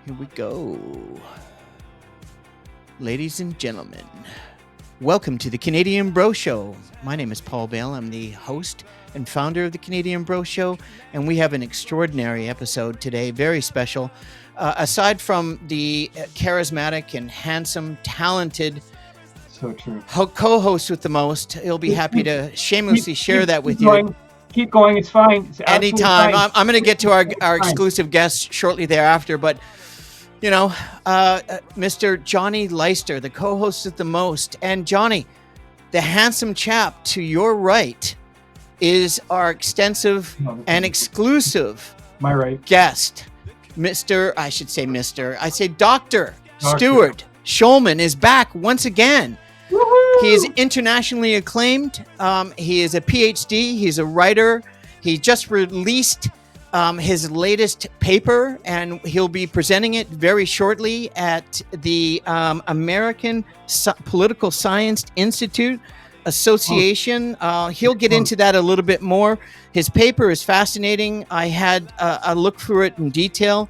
Here we go. Ladies and gentlemen, welcome to the Canadian Bro Show. My name is Paul Bale. I'm the host and founder of the Canadian Bro Show, and we have an extraordinary episode today, very special. Aside from the charismatic and handsome, talented so true co-host with the most, he'll be happy to shamelessly share that with you. Keep going. It's fine. It's anytime. fine. I'm going to get to our exclusive guest shortly thereafter, but you know, Mr. Johnny Leister, the co-host of the most, and Johnny, the handsome chap to your right, is our extensive and exclusive guest, Dr. Stuart Shulman is back once again. Woo-hoo! He is internationally acclaimed. He is a PhD. He's a writer. He just released his latest paper, and he'll be presenting it very shortly at the American Political Science Institute Association. He'll get into that a little bit more. His paper is fascinating. I had a look through it in detail,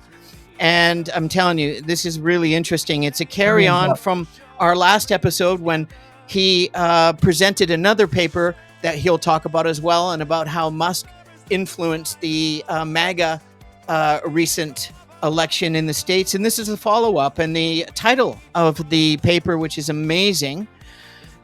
and I'm telling you, this is really interesting. It's a carry-on from our last episode when he presented another paper that he'll talk about as well, and about how Musk influenced the MAGA recent election in the States. And this is a follow-up. And the title of the paper, which is amazing,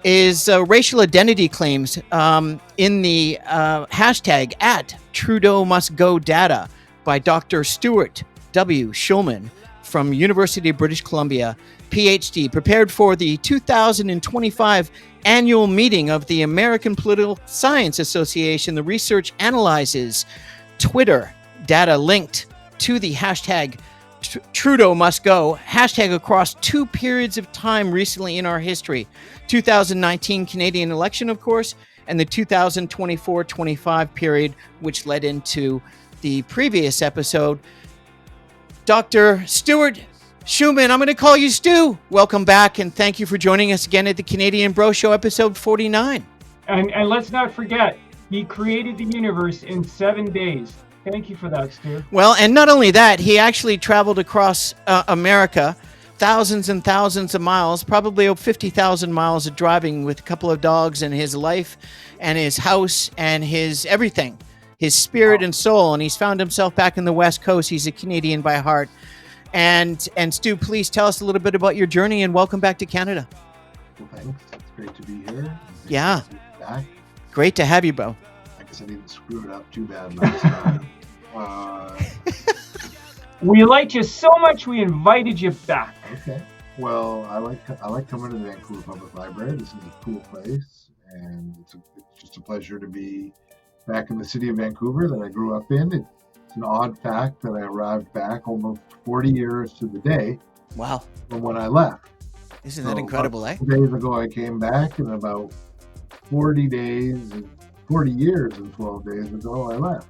is Racial Identity Claims in the hashtag at Trudeau Must Go Data by Dr. Stuart W. Shulman from University of British Columbia, PhD, prepared for the 2025 annual meeting of the American Political Science Association. The research analyzes Twitter data linked to the hashtag Trudeau Must Go hashtag across two periods of time recently in our history: 2019 Canadian election, of course, and the 2024-25 period, which led into the previous episode. Dr. Stuart Shulman, I'm going to call you Stu. Welcome back, and thank you for joining us again at the Canadian Bro Show, episode 49. And let's not forget, he created the universe in 7 days. Thank you for that, Stu. Well, and not only that, he actually traveled across America, thousands and thousands of miles, probably over 50,000 miles of driving with a couple of dogs, and his life and his house and his everything, his spirit and soul, and he's found himself back in the West Coast. He's a Canadian by heart. And Stu, please tell us a little bit about your journey, and welcome back to Canada. Well, thanks. It's great to be here. Yeah. Back. Great to have you, bro. I guess I didn't screw it up too bad last time. We liked you so much, we invited you back. Okay. Well, I like coming to the Vancouver Public Library. This is a cool place, and it's just a pleasure to be back in the city of Vancouver that I grew up in. It's an odd fact that I arrived back almost 40 years to the day. Wow. From when I left. Isn't that incredible, eh? 2 days ago I came back, and about 40 years and 12 days ago I left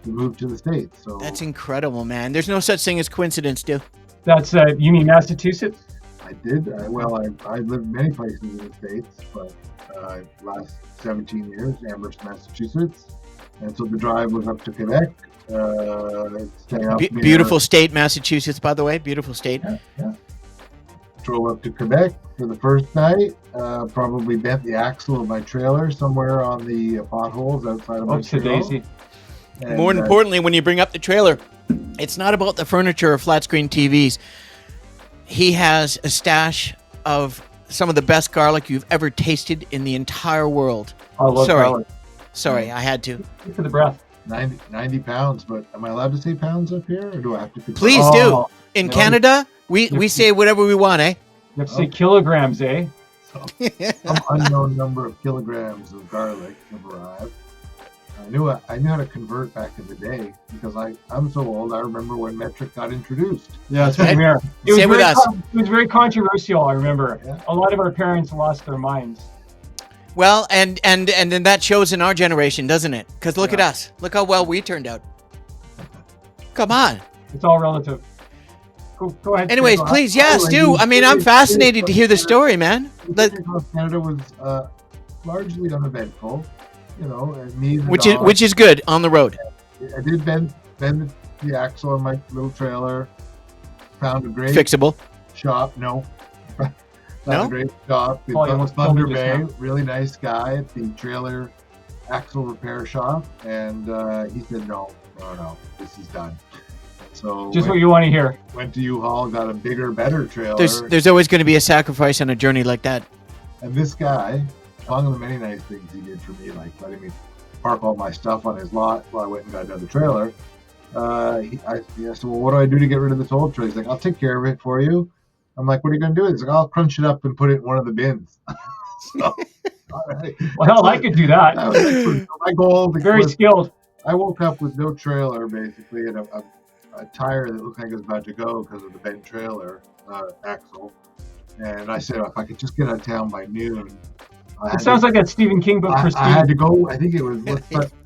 to move to the States. So that's incredible, man. There's no such thing as coincidence, Stu. That's, you mean Massachusetts? I did. I lived many places in the States, but last 17 years, Amherst, Massachusetts. And so the drive was up to Quebec. Beautiful state, Massachusetts, by the way. Beautiful state. Yeah. Drove up to Quebec for the first night. Probably bent the axle of my trailer somewhere on the potholes outside of Montreal. Daisy. And, more importantly, when you bring up the trailer, it's not about the furniture or flat screen TVs. He has a stash of some of the best garlic you've ever tasted in the entire world. I love garlic. Sorry, I had to. Good for the breath. 90 pounds, but am I allowed to say pounds up here, or do I have to? Please do. In Canada, we say whatever we want, eh? You have to say kilograms, eh? So, some unknown number of kilograms of garlic have arrived. I knew how to convert back in the day, because I'm so old. I remember when metric got introduced. Yeah, that's right. It was very controversial. I remember. Yeah. A lot of our parents lost their minds. Well, and then that shows in our generation, doesn't it? Because look at us. Look how well we turned out. Come on. It's all relative. Go ahead. Anyways, please, Stu. I mean, I'm fascinated to hear the story, man. Canada was largely uneventful, you know. Which is good on the road. I did bend the axle on my little trailer. found a great Fixable. shop. No. Found No? a great shop in Pauly almost told me Thunder just Bay. now. Really nice guy at the trailer axle repair shop. And he said, no, this is done. So Just what you want to hear. went to U-Haul, got a bigger, better trailer. There's always going to be a sacrifice on a journey like that. And this guy, among the many nice things he did for me, like letting me park all my stuff on his lot while I went and got another trailer, I asked him, well, what do I do to get rid of this old trailer? He's like, I'll take care of it for you. I'm like, what are you going to do? He's like, I'll crunch it up and put it in one of the bins. So, all right. Well, I could do that. That was like my goal. Very skilled. I woke up with no trailer, basically, and a tire that looked like it was about to go because of the bent trailer axle. And I said, if I could just get out of town by noon. It sounds like that Stephen King book, Christine. I had to go. I think it was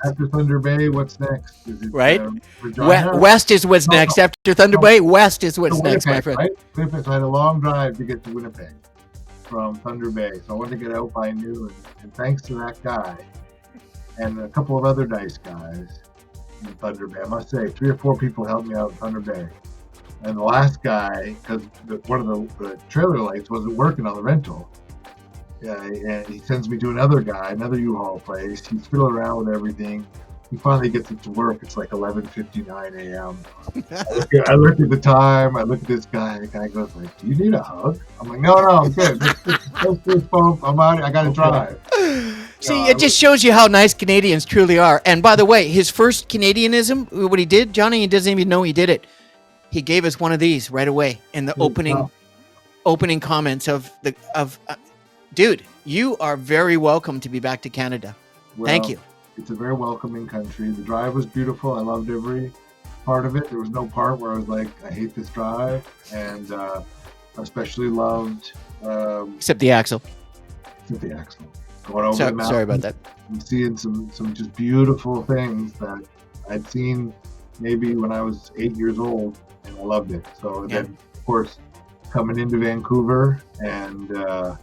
after Thunder Bay. What's next? Is it, Right? Regina? West is what's next. After Thunder Bay, West is what's next, my friend. Right? Winnipeg. So I had a long drive to get to Winnipeg from Thunder Bay. So I wanted to get out by noon. And thanks to that guy and a couple of other nice guys in Thunder Bay, I must say, 3 or 4 people helped me out in Thunder Bay. And the last guy, because one of the trailer lights wasn't working on the rental, and he sends me to another guy, another U-Haul place. He's fiddling around with everything. He finally gets it to work. It's like 11:59 a.m. I look at the time. I look at this guy. The guy goes like, "Do you need a hug?" I'm like, "No, I'm good. Let's bump. I'm out. I got to drive." See, it just shows you how nice Canadians truly are. And by the way, his first Canadianism, what he did, Johnny, he doesn't even know he did it. He gave us one of these right away in the opening comments of dude, you are very welcome to be back to Canada. Well, thank you. It's a very welcoming country. The drive was beautiful. I loved every part of it. There was no part where I was like, I hate this drive. And I especially loved Except the axle. the axle. Going over the mountains, sorry about that. and seeing some just beautiful things that I'd seen maybe when I was 8 years old, and I loved it. So then, of course, coming into Vancouver and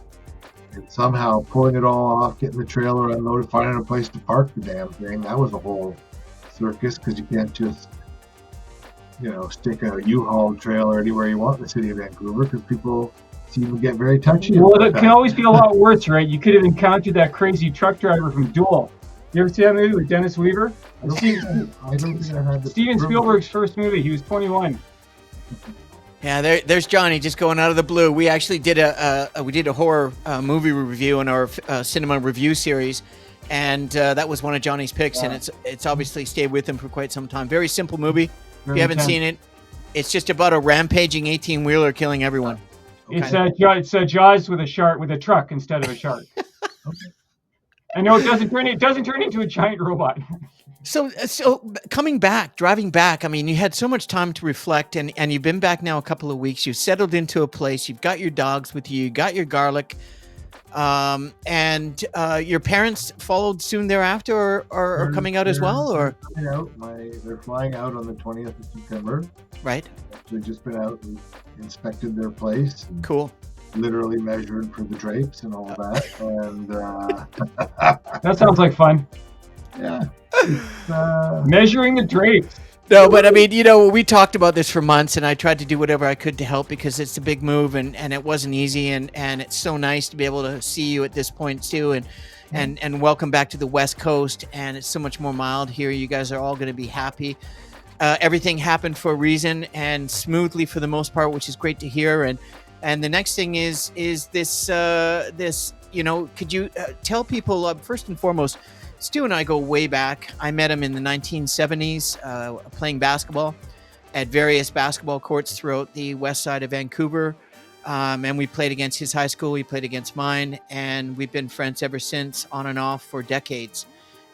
somehow pulling it all off, getting the trailer unloaded, finding a place to park the damn thing. That was a whole circus because you can't just, stick a U-Haul trailer anywhere you want in the city of Vancouver because people seem to get very touchy. Well, it can always be a lot worse, right? You could have encountered that crazy truck driver from Duel. You ever see that movie with Dennis Weaver? I don't think I had Steven Spielberg's first movie. He was 21. Yeah, there's Johnny just going out of the blue. We actually did a horror movie review in our cinema review series, and that was one of Johnny's picks, and it's obviously stayed with him for quite some time. Very simple movie. If you haven't seen it, it's just about a rampaging 18-wheeler killing everyone. Okay. It's Jaws with a truck instead of a shark. I know it doesn't turn into a giant robot. So driving back, I mean, you had so much time to reflect, and you've been back now a couple of weeks. You've settled into a place. You've got your dogs with you. You got your garlic. And your parents followed soon thereafter or are coming out as well? Or they're flying out on the 20th of September. Right. They've just been out and inspected their place. Cool. Literally measured for the drapes and all that. And that sounds like fun. Yeah. Measuring the drapes. No, but I mean, we talked about this for months, and I tried to do whatever I could to help because it's a big move, and it wasn't easy, and it's so nice to be able to see you at this point too, and welcome back to the West Coast, and it's so much more mild here. You guys are all going to be happy. Everything happened for a reason and smoothly for the most part, which is great to hear. And the next thing is this could you tell people first and foremost? Stu and I go way back. I met him in the 1970s playing basketball at various basketball courts throughout the west side of Vancouver. And we played against his high school. We played against mine. And we've been friends ever since, on and off for decades.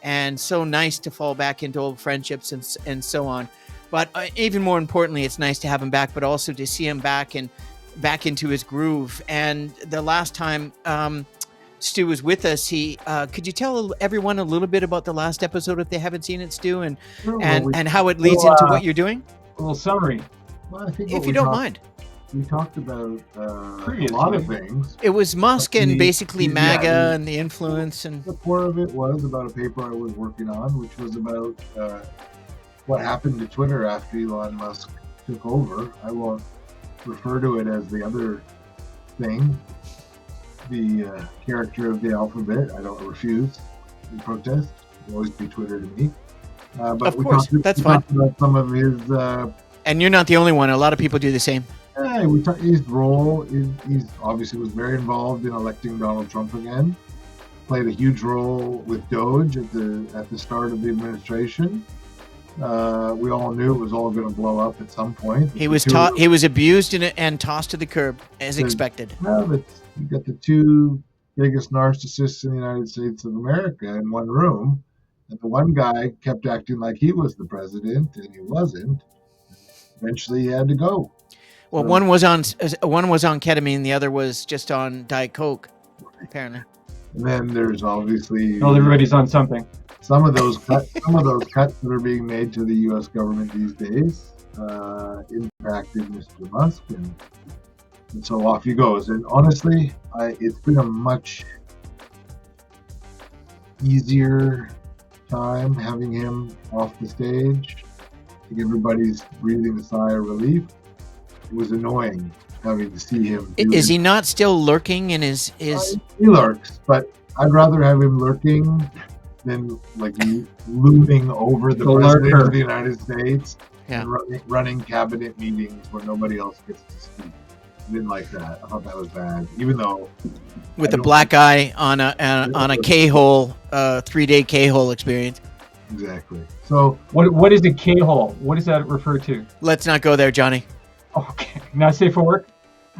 And so nice to fall back into old friendships and so on. But even more importantly, it's nice to have him back, but also to see him back into his groove. And the last time Stu was with us, could you tell everyone a little bit about the last episode if they haven't seen it, Stu, and how it leads into what you're doing? A little summary. Well, I think if you don't mind. We talked about a lot of things. It was Musk and basically MAGA and the influence. And the core of it was about a paper I was working on, which was about what happened to Twitter after Elon Musk took over. I won't refer to it as the other thing, the character of the alphabet. I don't refuse and protest. It'll always be Twitter to me. But Of course, that's fine. talked about some of his. And you're not the only one. A lot of people do the same. His role. He's obviously was very involved in electing Donald Trump again. Played a huge role with Doge at the start of the administration. We all knew it was all going to blow up at some point. He was abused and tossed to the curb, as expected. Well, you got the two biggest narcissists in the United States of America in one room, and the one guy kept acting like he was the president, and he wasn't. Eventually, he had to go. Well, one was on ketamine, the other was just on Diet Coke, apparently. And then there's obviously everybody's on something. Some of those cuts that are being made to the U.S. government these days impacted Mr. Musk, and so off he goes. And honestly, it's been a much easier time having him off the stage. I think everybody's breathing a sigh of relief. It was annoying having to see him. Is he not still lurking in his? He lurks, but I'd rather have him lurking than like looming over the president of the United States and running cabinet meetings where nobody else gets to speak. I didn't like that. I thought that was bad, even though with the black eye on a K-hole, 3-day K-hole experience. Exactly. So what is a K-hole? What does that refer to? Let's not go there, Johnny. Okay, not safe for work.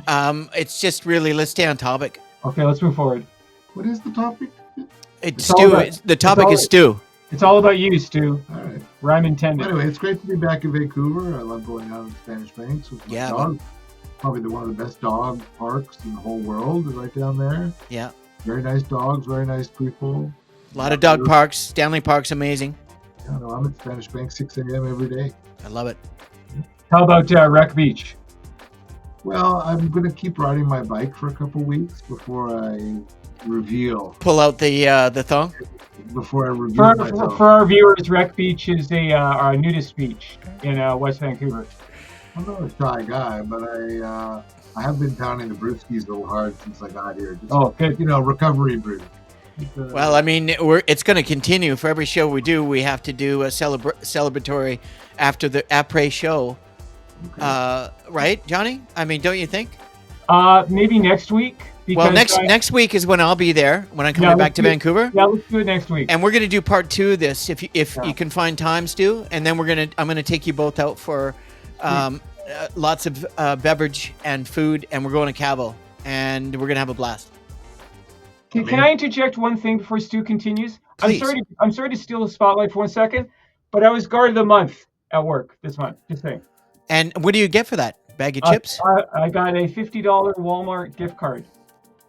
It's just really, let's stay on topic. Okay, let's move forward. What is the topic? The topic is Stu. It's all about you, Stu. All right. Rhyme intended. Anyway, it's great to be back in Vancouver. I love going out to Spanish Banks with my dog. Probably one of the best dog parks in the whole world is right down there. Yeah. Very nice dogs, very nice people. A lot of dog parks. Stanley Park's amazing. Yeah, no, I'm at Spanish Bank 6 a.m. every day. I love it. How about Wreck Beach? Well, I'm going to keep riding my bike for a couple weeks before I reveal. Pull out the thong? Before I reveal for our viewers, Wreck Beach is a nudist beach in West Vancouver. I'm not a shy guy, but I have been pounding the brewskis a little hard since I got here. Good. Recovery brew. Well, I mean, it's going to continue. For every show we do, we have to do a celebratory after the après show. Okay. Right, Johnny? I mean, don't you think? Maybe next week. Well, next week is when I'll be there, when I'm coming back to Vancouver. Yeah, let's do it next week. And we're going to do part 2 of this, if you can find time, Stu. And then I'm going to take you both out for lots of beverage and food, and we're going to Cabo, and we're going to have a blast. Can I interject one thing before Stu continues? Please. I'm sorry to steal the spotlight for 1 second, but I was guard of the month at work this month. Just saying. And what do you get for that? Bag of chips? I got a $50 Walmart gift card.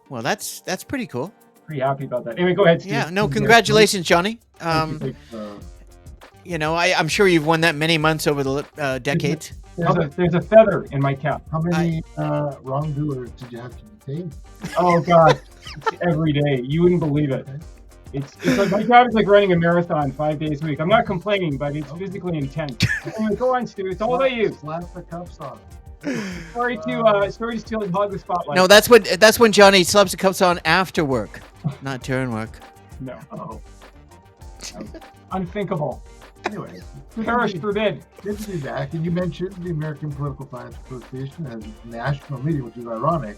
Well, that's pretty cool. Pretty happy about that. Anyway, go ahead, Steve. Yeah, no, congratulations, Johnny. You know, I'm sure you've won that many months over the decades. There's a feather in my cap. How many wrongdoers did you have to detain? Oh, God. It's every day. You wouldn't believe it. It's like my job is like running a marathon 5 days a week. I'm not complaining, but it's physically intense. Anyway, go on, Stu. It's all about you. Slap the cuffs on. Sorry to steal and hog the spotlight. No, that's when Johnny slaps the cuffs on after work, not during work. No. Unthinkable. Anyway, perish forbid. Good to be back. And you mentioned the American Political Science Association has a national meeting, which is ironic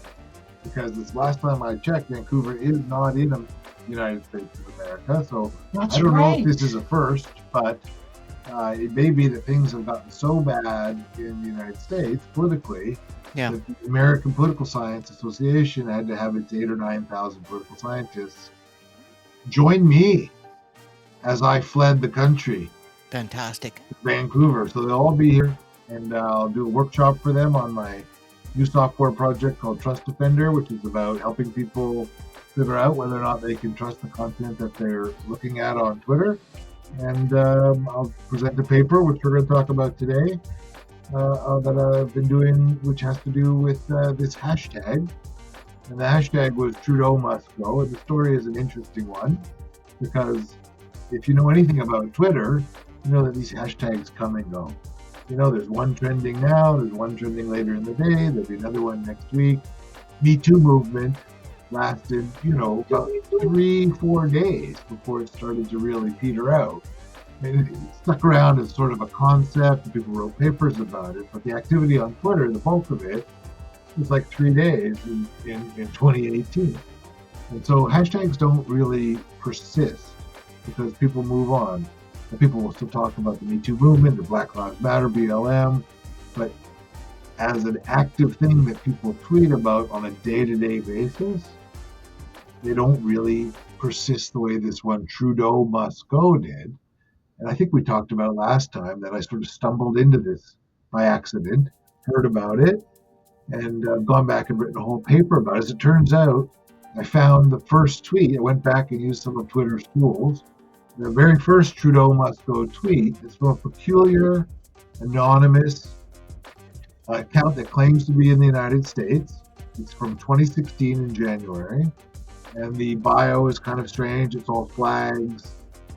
because this last time I checked, Vancouver is not in the United States of America. So I don't know if this is a first, but it may be that things have gotten so bad in the United States politically that the American Political Science Association had to have its 8,000 or 9,000 political scientists join me as I fled the country. Fantastic. Vancouver. So they'll all be here, and I'll do a workshop for them on my new software project called Trust Defender, which is about helping people figure out whether or not they can trust the content that they're looking at on Twitter. And I'll present a paper, which we're going to talk about today, that I've been doing, which has to do with this hashtag. And the hashtag was Trudeau must go. And the story is an interesting one, because if you know anything about Twitter, you know that these hashtags come and go. There's one trending now, there's one trending later in the day, there'll be another one next week. Me Too movement lasted, about 3-4 days before it started to really peter out. It stuck around as sort of a concept, and people wrote papers about it, but the activity on Twitter, the bulk of it, was like 3 days in 2018. And so hashtags don't really persist because people move on. And people will still talk about the Me Too movement, the Black Lives Matter, BLM, but as an active thing that people tweet about on a day-to-day basis, they don't really persist the way this one Trudeau must go did. And I think we talked about last time that I sort of stumbled into this by accident, heard about it, and gone back and written a whole paper about it. As it turns out, I found the first tweet. I went back and used some of Twitter's tools. The very first Trudeau must go tweet is from a peculiar, anonymous account that claims to be in the United States. It's from 2016 in January. And the bio is kind of strange. It's all flags.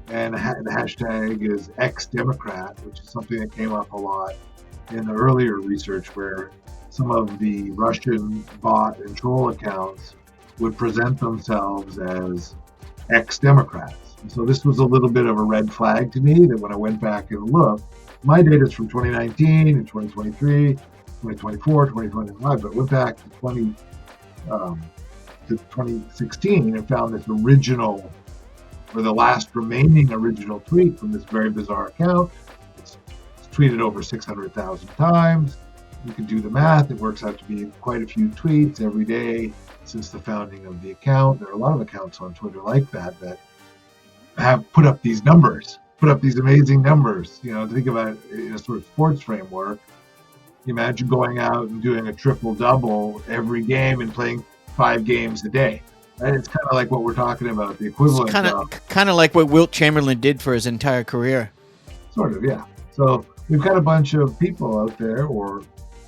And the hashtag is ex-Democrat, which is something that came up a lot in the earlier research where some of the Russian bot and troll accounts would present themselves as ex-Democrats. And so this was a little bit of a red flag to me that when I went back and looked, my data is from 2019 and 2023, 2024, 2025, but went back to 2016 and found this original, or the last remaining original tweet from this very bizarre account. It's tweeted over 600,000 times. You can do the math. It works out to be quite a few tweets every day since the founding of the account. There are a lot of accounts on Twitter like that have put up these numbers, put up these amazing numbers. To think about it in a sort of sports framework, imagine going out and doing a triple-double every game and playing 5 games a day. Right? It's kind of like what we're talking about, the equivalent. It's kind of like what Wilt Chamberlain did for his entire career. Sort of, yeah. So we've got a bunch of people out there, or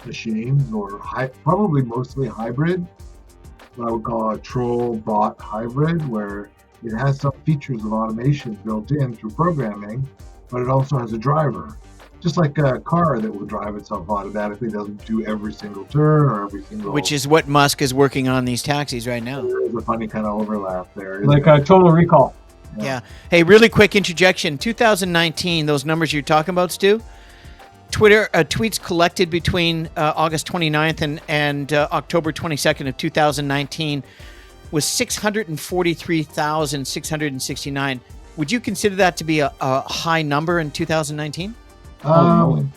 machines, or probably mostly hybrid, what I would call a troll bot hybrid, where it has some features of automation built in through programming, but it also has a driver. Just like a car that will drive itself automatically, doesn't do every single turn or every single... Which is what Musk is working on these taxis right now. There's a funny kind of overlap there. Like a Total Recall. Yeah. Hey, really quick interjection. 2019, those numbers you're talking about, Stu? Twitter tweets collected between August 29th and October 22nd of 2019 was 643,669. Would you consider that to be a high number in 2019? Well,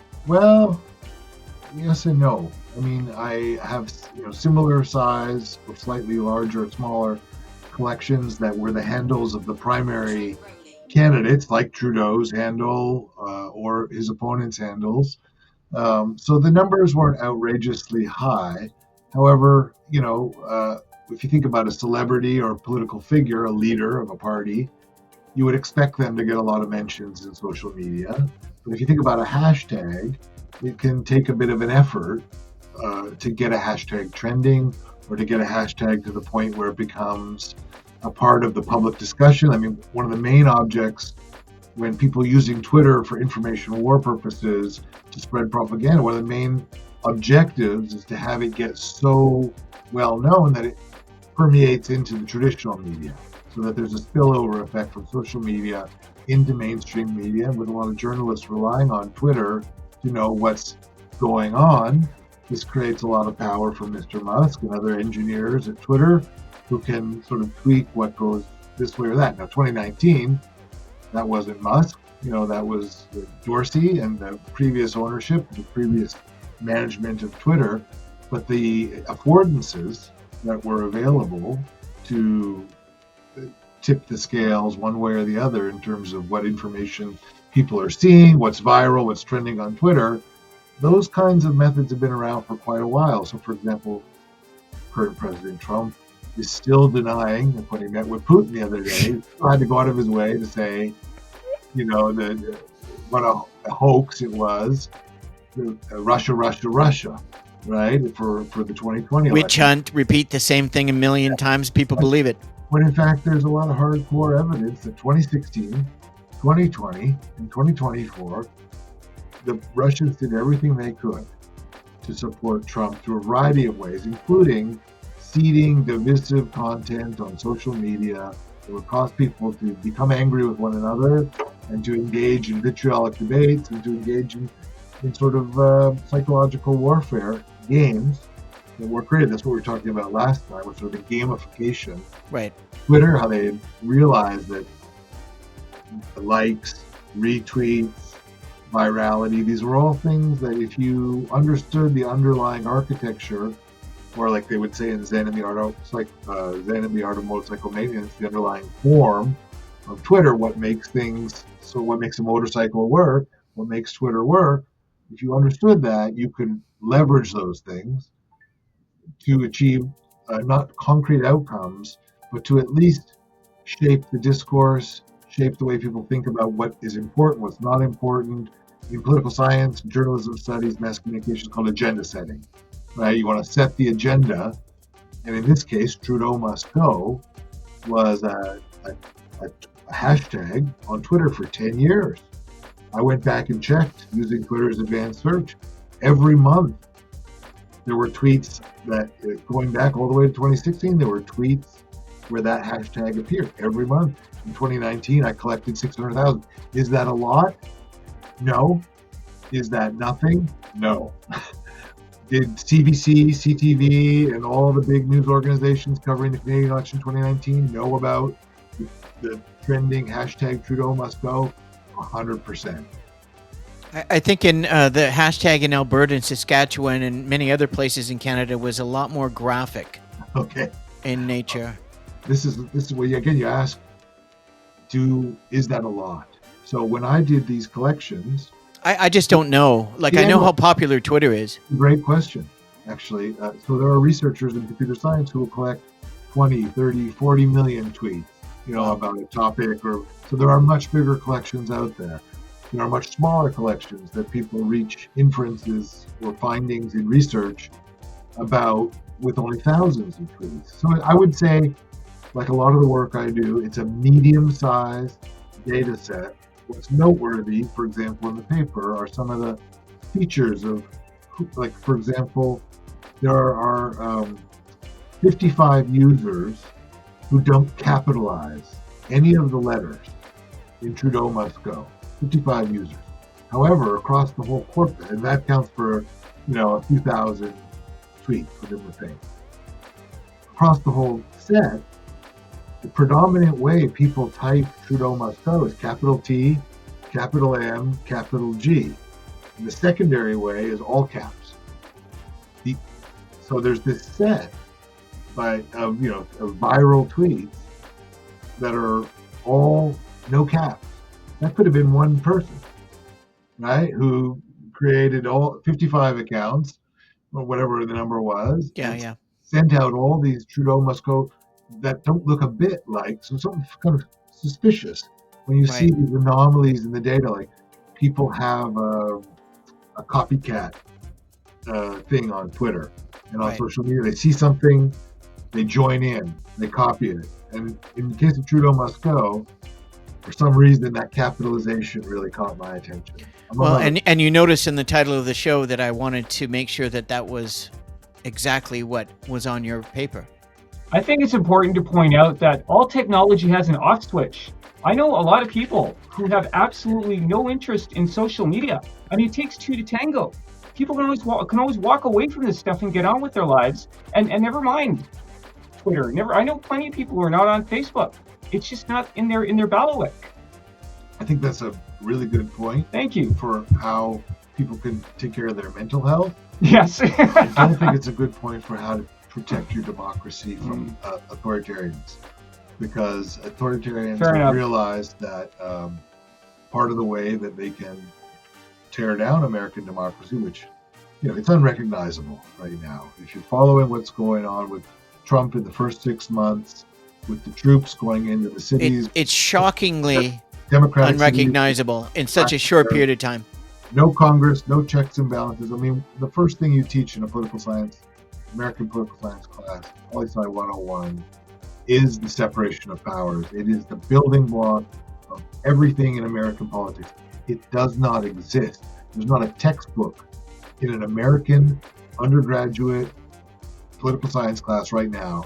yes and no. I mean, I have similar size or slightly larger or smaller collections that were the handles of the primary candidates, like Trudeau's handle or his opponent's handles. So the numbers weren't outrageously high. However, if you think about a celebrity or a political figure, a leader of a party, you would expect them to get a lot of mentions in social media. But if you think about a hashtag, it can take a bit of an effort to get a hashtag trending or to get a hashtag to the point where it becomes a part of the public discussion. I mean, one of the main objects when people using Twitter for information war purposes to spread propaganda, one of the main objectives is to have it get so well known that it permeates into the traditional media, so that there's a spillover effect from social media into mainstream media, with a lot of journalists relying on Twitter to know what's going on. This creates a lot of power for Mr. Musk and other engineers at Twitter who can sort of tweak what goes this way or that. Now, 2019, that wasn't Musk. That was Dorsey and the previous ownership, the previous management of Twitter. But the affordances that were available to tip the scales one way or the other in terms of what information people are seeing, what's viral, what's trending on Twitter, those kinds of methods have been around for quite a while. So, for example, current President Trump is still denying that when he met with Putin the other day, he had to go out of his way to say, what a hoax it was, Russia, right, for the 2020 Witch hunt, repeat the same thing a million times, people believe it. When in fact there's a lot of hardcore evidence that 2016, 2020, and 2024, the Russians did everything they could to support Trump through a variety of ways, including seeding divisive content on social media that would cause people to become angry with one another and to engage in vitriolic debates and to engage in sort of psychological warfare games that were created. That's what we were talking about last time, was sort of the gamification. Right. Twitter, how they realized that likes, retweets, virality, these were all things that if you understood the underlying architecture, or like they would say in Zen and the Art of Motorcycle Maintenance, the underlying form of Twitter, what makes a motorcycle work, what makes Twitter work, if you understood that, you could leverage those things to achieve not concrete outcomes, but to at least shape the discourse, shape the way people think about what is important, what's not important. In political science, journalism studies, mass communication is called agenda setting. Right? You want to set the agenda, and in this case, Trudeau must go was a hashtag on Twitter for 10 years. I went back and checked using Twitter's advanced search. Every month, there were tweets that, going back all the way to 2016, there were tweets where that hashtag appeared every month. In 2019, I collected 600,000. Is that a lot? No. Is that nothing? No. Did CBC, CTV, and all the big news organizations covering the Canadian election 2019 know about the trending hashtag Trudeau must go? 100%. I think in the hashtag in Alberta and Saskatchewan and many other places in Canada was a lot more graphic. Okay. In nature. This is where you ask, is that a lot? So when I did these collections, I just don't know. I know how popular Twitter is. Great question, actually. So there are researchers in computer science who will collect 20, 30, 40 million tweets, about a topic. So there are much bigger collections out there. There are much smaller collections that people reach inferences or findings in research about with only thousands of tweets. So I would say, like a lot of the work I do, it's a medium-sized data set. What's noteworthy, for example, in the paper are some of the features of, like, for example, there are 55 users who don't capitalize any of the letters in Trudeau must go. 55 users. However, across the whole corpus, and that counts for, a few thousand tweets within the thing. Across the whole set, the predominant way people type Trudeau must go is capital T, capital M, capital G. And the secondary way is all caps. So there's this set of viral tweets that are all no caps. That could have been one person, right, who created all 55 accounts, or whatever the number was. Yeah. Sent out all these Trudeau must go that don't look a bit like, so something kind of suspicious when you see these anomalies in the data, like people have a copycat thing on Twitter and on social media. They see something, they join in, they copy it. And in the case of Trudeau must go, for some reason, that capitalization really caught my attention. And you notice in the title of the show that I wanted to make sure that was exactly what was on your paper. I think it's important to point out that all technology has an off switch. I know a lot of people who have absolutely no interest in social media. I mean, it takes two to tango. People can always walk away from this stuff and get on with their lives, and never mind Twitter. I know plenty of people who are not on Facebook. It's just not in their bailiwick. I think that's a really good point. Thank you. For how people can take care of their mental health. Yes. I don't think it's a good point for how to protect your democracy from authoritarians, because authoritarians have realized that part of the way that they can tear down American democracy, which it's unrecognizable right now. If you're following what's going on with Trump in the first 6 months, with the troops going into the cities, it's shockingly Democratic unrecognizable in such a short period of time. No Congress, no checks and balances. I mean, the first thing you teach in a American political science class, Poli-Sci 101, is the separation of powers. It is the building block of everything in American politics. It does not exist There's not a textbook in an American undergraduate political science class right now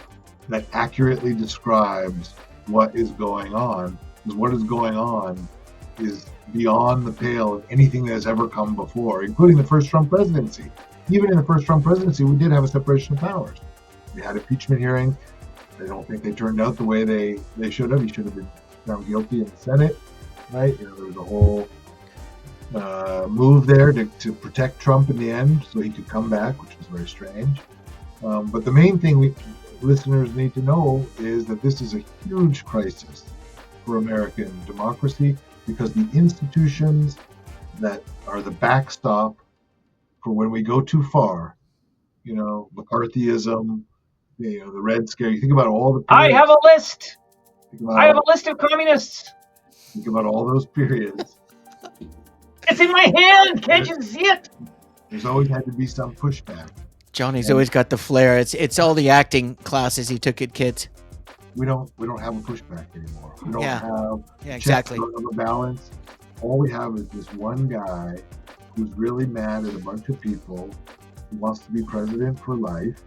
that accurately describes what is going on, because what is going on is beyond the pale of anything that has ever come before, including the first Trump presidency. Even in the first Trump presidency, we did have a separation of powers. We had impeachment hearings. I don't think they turned out the way they should have. He should have been found guilty in the Senate, right? There was a whole move there to protect Trump in the end so he could come back, which was very strange. But the main thing listeners need to know is that this is a huge crisis for American democracy, because the institutions that are the backstop for when we go too far, McCarthyism, the Red Scare. You think about all the periods. I have a list. I have a list of communists. Think about all those periods. It's in my hand. Can't you see it? There's always had to be some pushback. Johnny's always got the flair. It's all the acting classes he took at kids. We don't have a pushback anymore. We don't have exactly checks on the balance. All we have is this one guy who's really mad at a bunch of people, who wants to be president for life,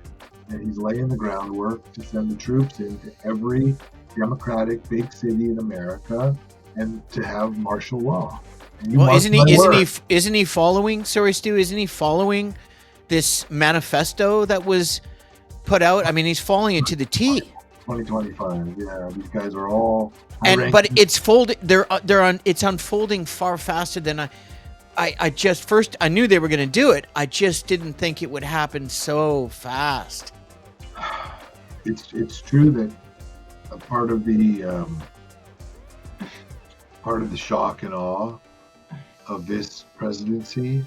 and he's laying the groundwork to send the troops into every democratic big city in America and to have martial law. Well, isn't he following? Sorry, Stu. Isn't he following this manifesto that was put out? I mean, he's following it to the T. 2025. Yeah, these guys are all. But it's folded. They're on. It's unfolding far faster than I knew they were going to do it. I just didn't think it would happen so fast. It's true that a part of the shock and awe of this presidency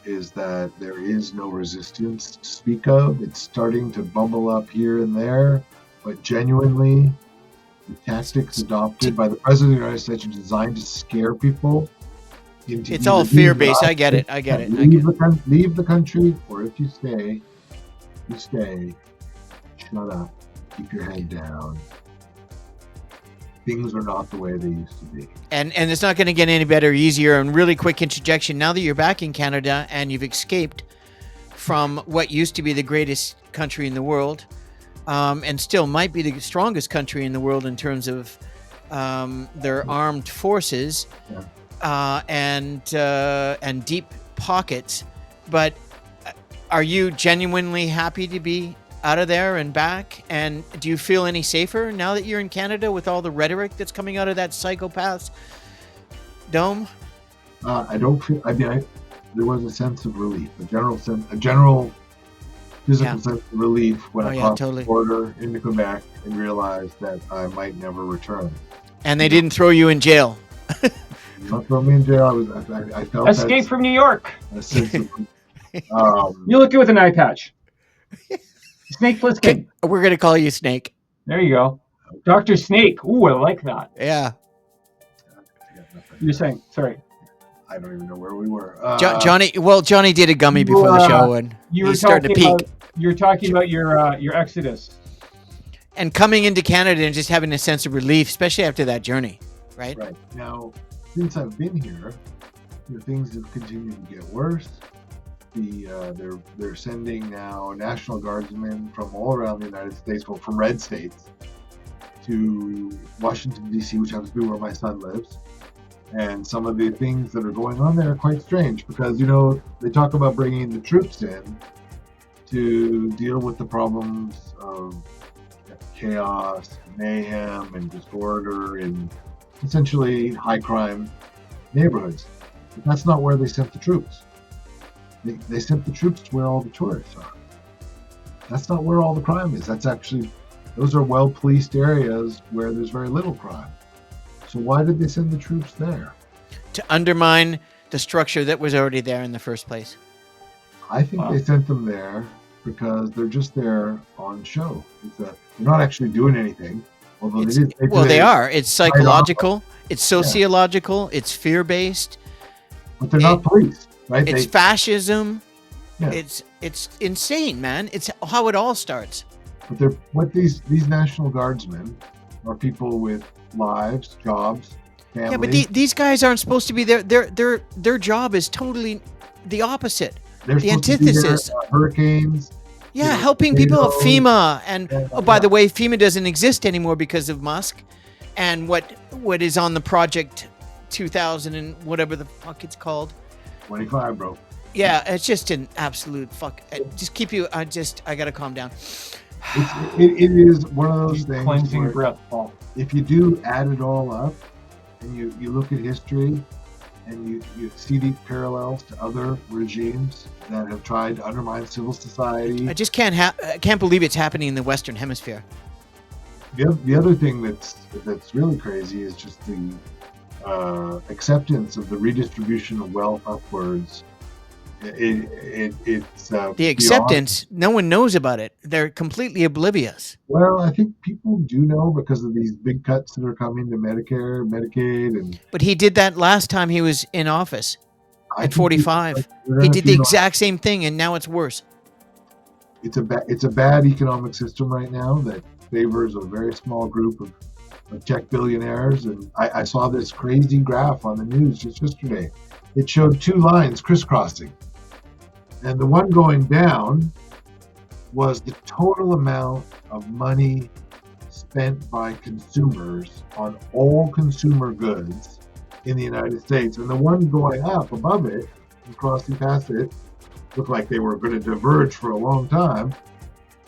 is that there is no resistance to speak of. It's starting to bubble up here and there, but genuinely, the tactics adopted by the president of the United States are designed to scare people. It's all fear-based. I get it. Leave the country, or if you stay, shut up, keep your head down. Things are not the way they used to be. And it's not going to get any better, easier. And really quick interjection, now that you're back in Canada and you've escaped from what used to be the greatest country in the world, and still might be the strongest country in the world in terms of their armed forces, and deep pockets. But are you genuinely happy to be out of there and back? And do you feel any safer now that you're in Canada with all the rhetoric that's coming out of that psychopath's dome? I don't feel. I mean, there was a sense of relief, a general physical sense of relief when I crossed the border into Quebec and realized that I might never return. And they didn't throw you in jail. Not throw me in jail. I felt escape from New York. A sense of, you look good with an eye patch. Snake Plissken. We're going to call you Snake. There you go. Dr. Snake. Ooh, I like that. Yeah. You're saying, sorry. I don't even know where we were. Johnny did a gummy before the show, and he's starting to peak. You were talking about your exodus. And coming into Canada and just having a sense of relief, especially after that journey, right? Right. Now, since I've been here, things have continued to get worse. They're sending now National Guardsmen from all around the United States, well, from red states, to Washington, D.C., which happens to be where my son lives. And some of the things that are going on there are quite strange because, they talk about bringing the troops in to deal with the problems of chaos, mayhem, and disorder in essentially high crime neighborhoods. But that's not where they sent the troops. They sent the troops to where all the tourists are. That's not where all the crime is. Those are well-policed areas where there's very little crime. So why did they send the troops there? To undermine the structure that was already there in the first place. I think they sent them there because they're just there on show. They're not actually doing anything. Although they are. It's psychological. It's sociological. It's fear-based. But they're not police. Right? It's fascism. Yeah. It's insane, man. It's how it all starts. But these National Guardsmen are people with lives, jobs, family. Yeah, but these guys aren't supposed to be there. Their job is totally the opposite. They're The supposed to be there, antithesis. hurricanes. Yeah, helping people at tornadoes. FEMA, and Yeah, oh, by yeah. the way, FEMA doesn't exist anymore because of Musk, and what is on the project 2000 and whatever the fuck it's called. 25, bro. Yeah, it's just an absolute fuck. Just keep you. I gotta calm down. It is one of those Deep things cleansing where breath, Paul. if you do add it all up and you look at history and you see the parallels to other regimes that have tried to undermine civil society. I just can't believe it's happening in the Western Hemisphere. The other thing that's really crazy is just the acceptance of the redistribution of wealth upwards. It's The acceptance, no one knows about it. They're completely oblivious. Well, I think people do know because of these big cuts that are coming to Medicare, Medicaid, and But he did that last time he was in office I at think 45. we're He gonna did the feel exact same thing, and now it's worse. it's a bad economic system right now that favors a very small group of tech billionaires. And I saw this crazy graph on the news just yesterday. It showed two lines crisscrossing, and the one going down was the total amount of money spent by consumers on all consumer goods in the United States. And the one going up above it and crossing past it, looked like they were going to diverge for a long time,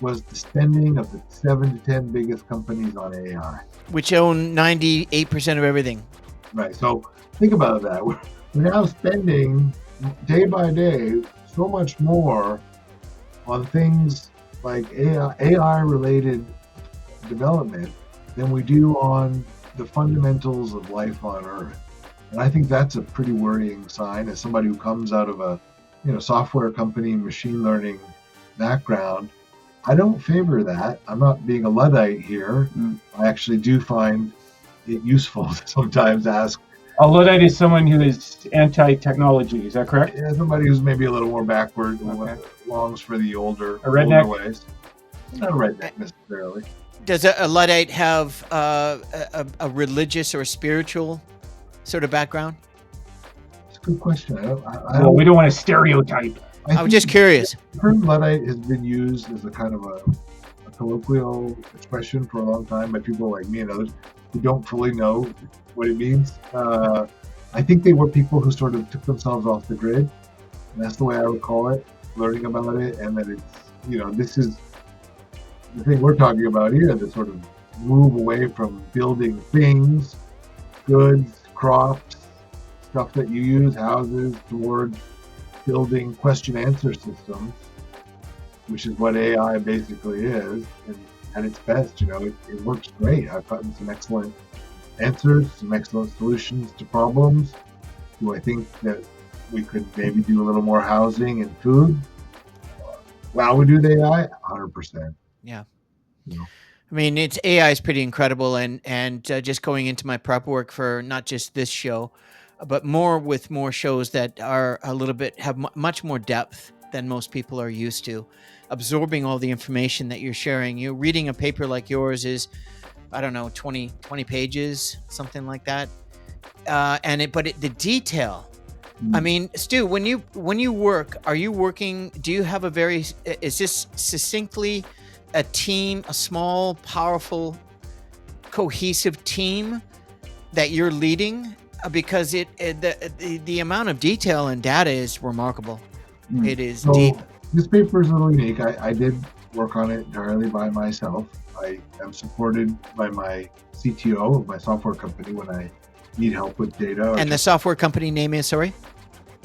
was the spending of the 7 to 10 biggest companies on AI. Which own 98% of everything. Right. So think about that. We're now spending day by day so much more on things like AI related development than we do on the fundamentals of life on Earth. And I think that's a pretty worrying sign as somebody who comes out of a software company, machine learning background. I don't favor that. I'm not being a Luddite here. I actually do find it useful to sometimes ask. A Luddite is someone who is anti-technology. Is that correct? Yeah, somebody who's maybe a little more backward, Okay. longs for the older redneck? ways. Not a redneck necessarily. Does a Luddite have a religious or spiritual sort of background? It's a good question. Well, we don't want to stereotype. I was just curious. The term Luddite has been used as a kind of a colloquial expression for a long time by people like me and others who don't fully know what it means. I think they were people who sort of took themselves off the grid. And that's the way I would call it, learning about it. And that it's, this is the thing we're talking about here, the sort of move away from building things, goods, crops, stuff that you use, houses, towards building question-answer systems, which is what AI basically is. And at its best, it works great. I've gotten some excellent answers, some excellent solutions to problems. Do I think that we could maybe do a little more housing and food while we do the AI? 100%. Yeah. You know. I mean, AI is pretty incredible, and just going into my prep work for not just this show, but more shows that are a little bit have much more depth than most people are used to, absorbing all the information that you're sharing. You're reading a paper like yours is, I don't know, 20 pages, something like that. The detail. I mean, Stu, when you work, are you working? Do you have is this succinctly a team, a small, powerful, cohesive team that you're leading? Because the amount of detail and data is remarkable. It is deep. This paper is a little unique. I did work on it entirely by myself. I am supported by my CTO of my software company when I need help with data. And the software company name is, sorry?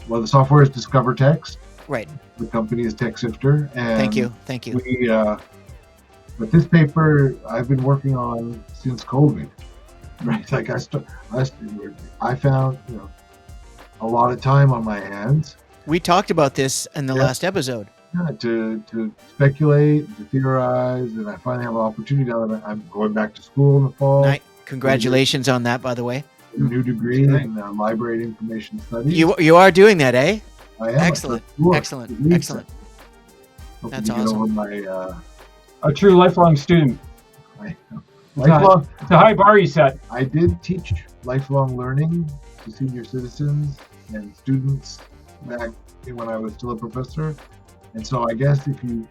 Well, the software is Discover Text. Right. The company is TechSifter. And Thank you. But this paper I've been working on since COVID. Right, like I found a lot of time on my hands. We talked about this in the last episode. Yeah, to speculate, to theorize, and I finally have an opportunity now that I'm going back to school in the fall. Congratulations on that, by the way. A new degree in library information studies. You are doing that, eh? I am. Excellent. That's awesome. A true lifelong student. It's a high bar you set. I did teach lifelong learning to senior citizens and students back when I was still a professor. And so I guess if you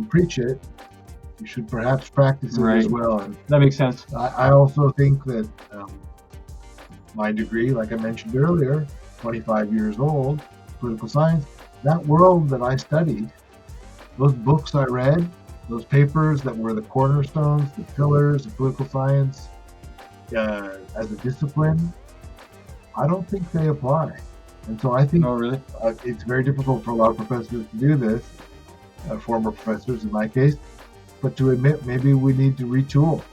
preach it, you should perhaps practice it as well. And that makes sense. I also think that my degree, like I mentioned earlier, 25 years old, political science, that world that I studied, those books I read, those papers that were the cornerstones, the pillars of political science as a discipline, I don't think they apply. And so I think it's very difficult for a lot of professors to do this, former professors in my case, but to admit maybe we need to retool